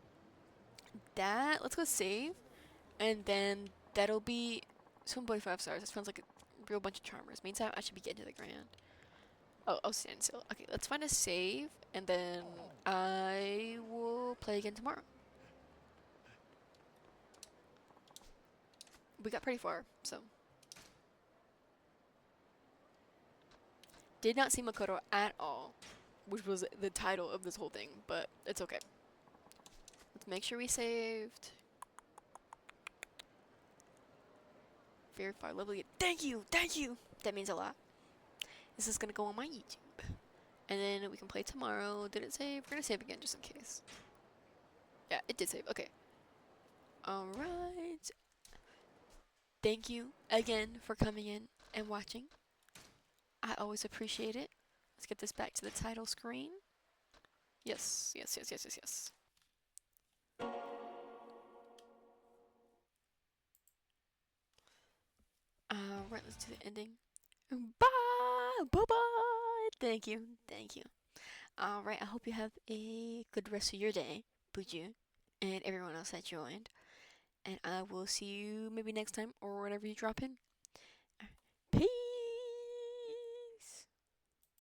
Let's go save. And then that'll be 7.5 stars. That sounds like a real bunch of charmers. Means I should be getting to the grand. Oh, I'll stand still. Okay, let's find a save. And then I will play again tomorrow. We got pretty far, so. Did not see Makoto at all, which was the title of this whole thing, but it's okay. Let's make sure we saved. Verify level. Thank you, thank you. That means a lot. This is gonna go on my YouTube, and then we can play tomorrow. Did it save? We're gonna save again just in case. Yeah, it did save. Okay. All right. Thank you again for coming in and watching. I always appreciate it. Let's get this back to the title screen. Yes, yes, yes, yes, yes, yes. Right, let's do the ending. Bye! Bye-bye! Thank you, thank you. Alright, I hope you have a good rest of your day, Buju, and everyone else that joined. And I will see you maybe next time or whenever you drop in.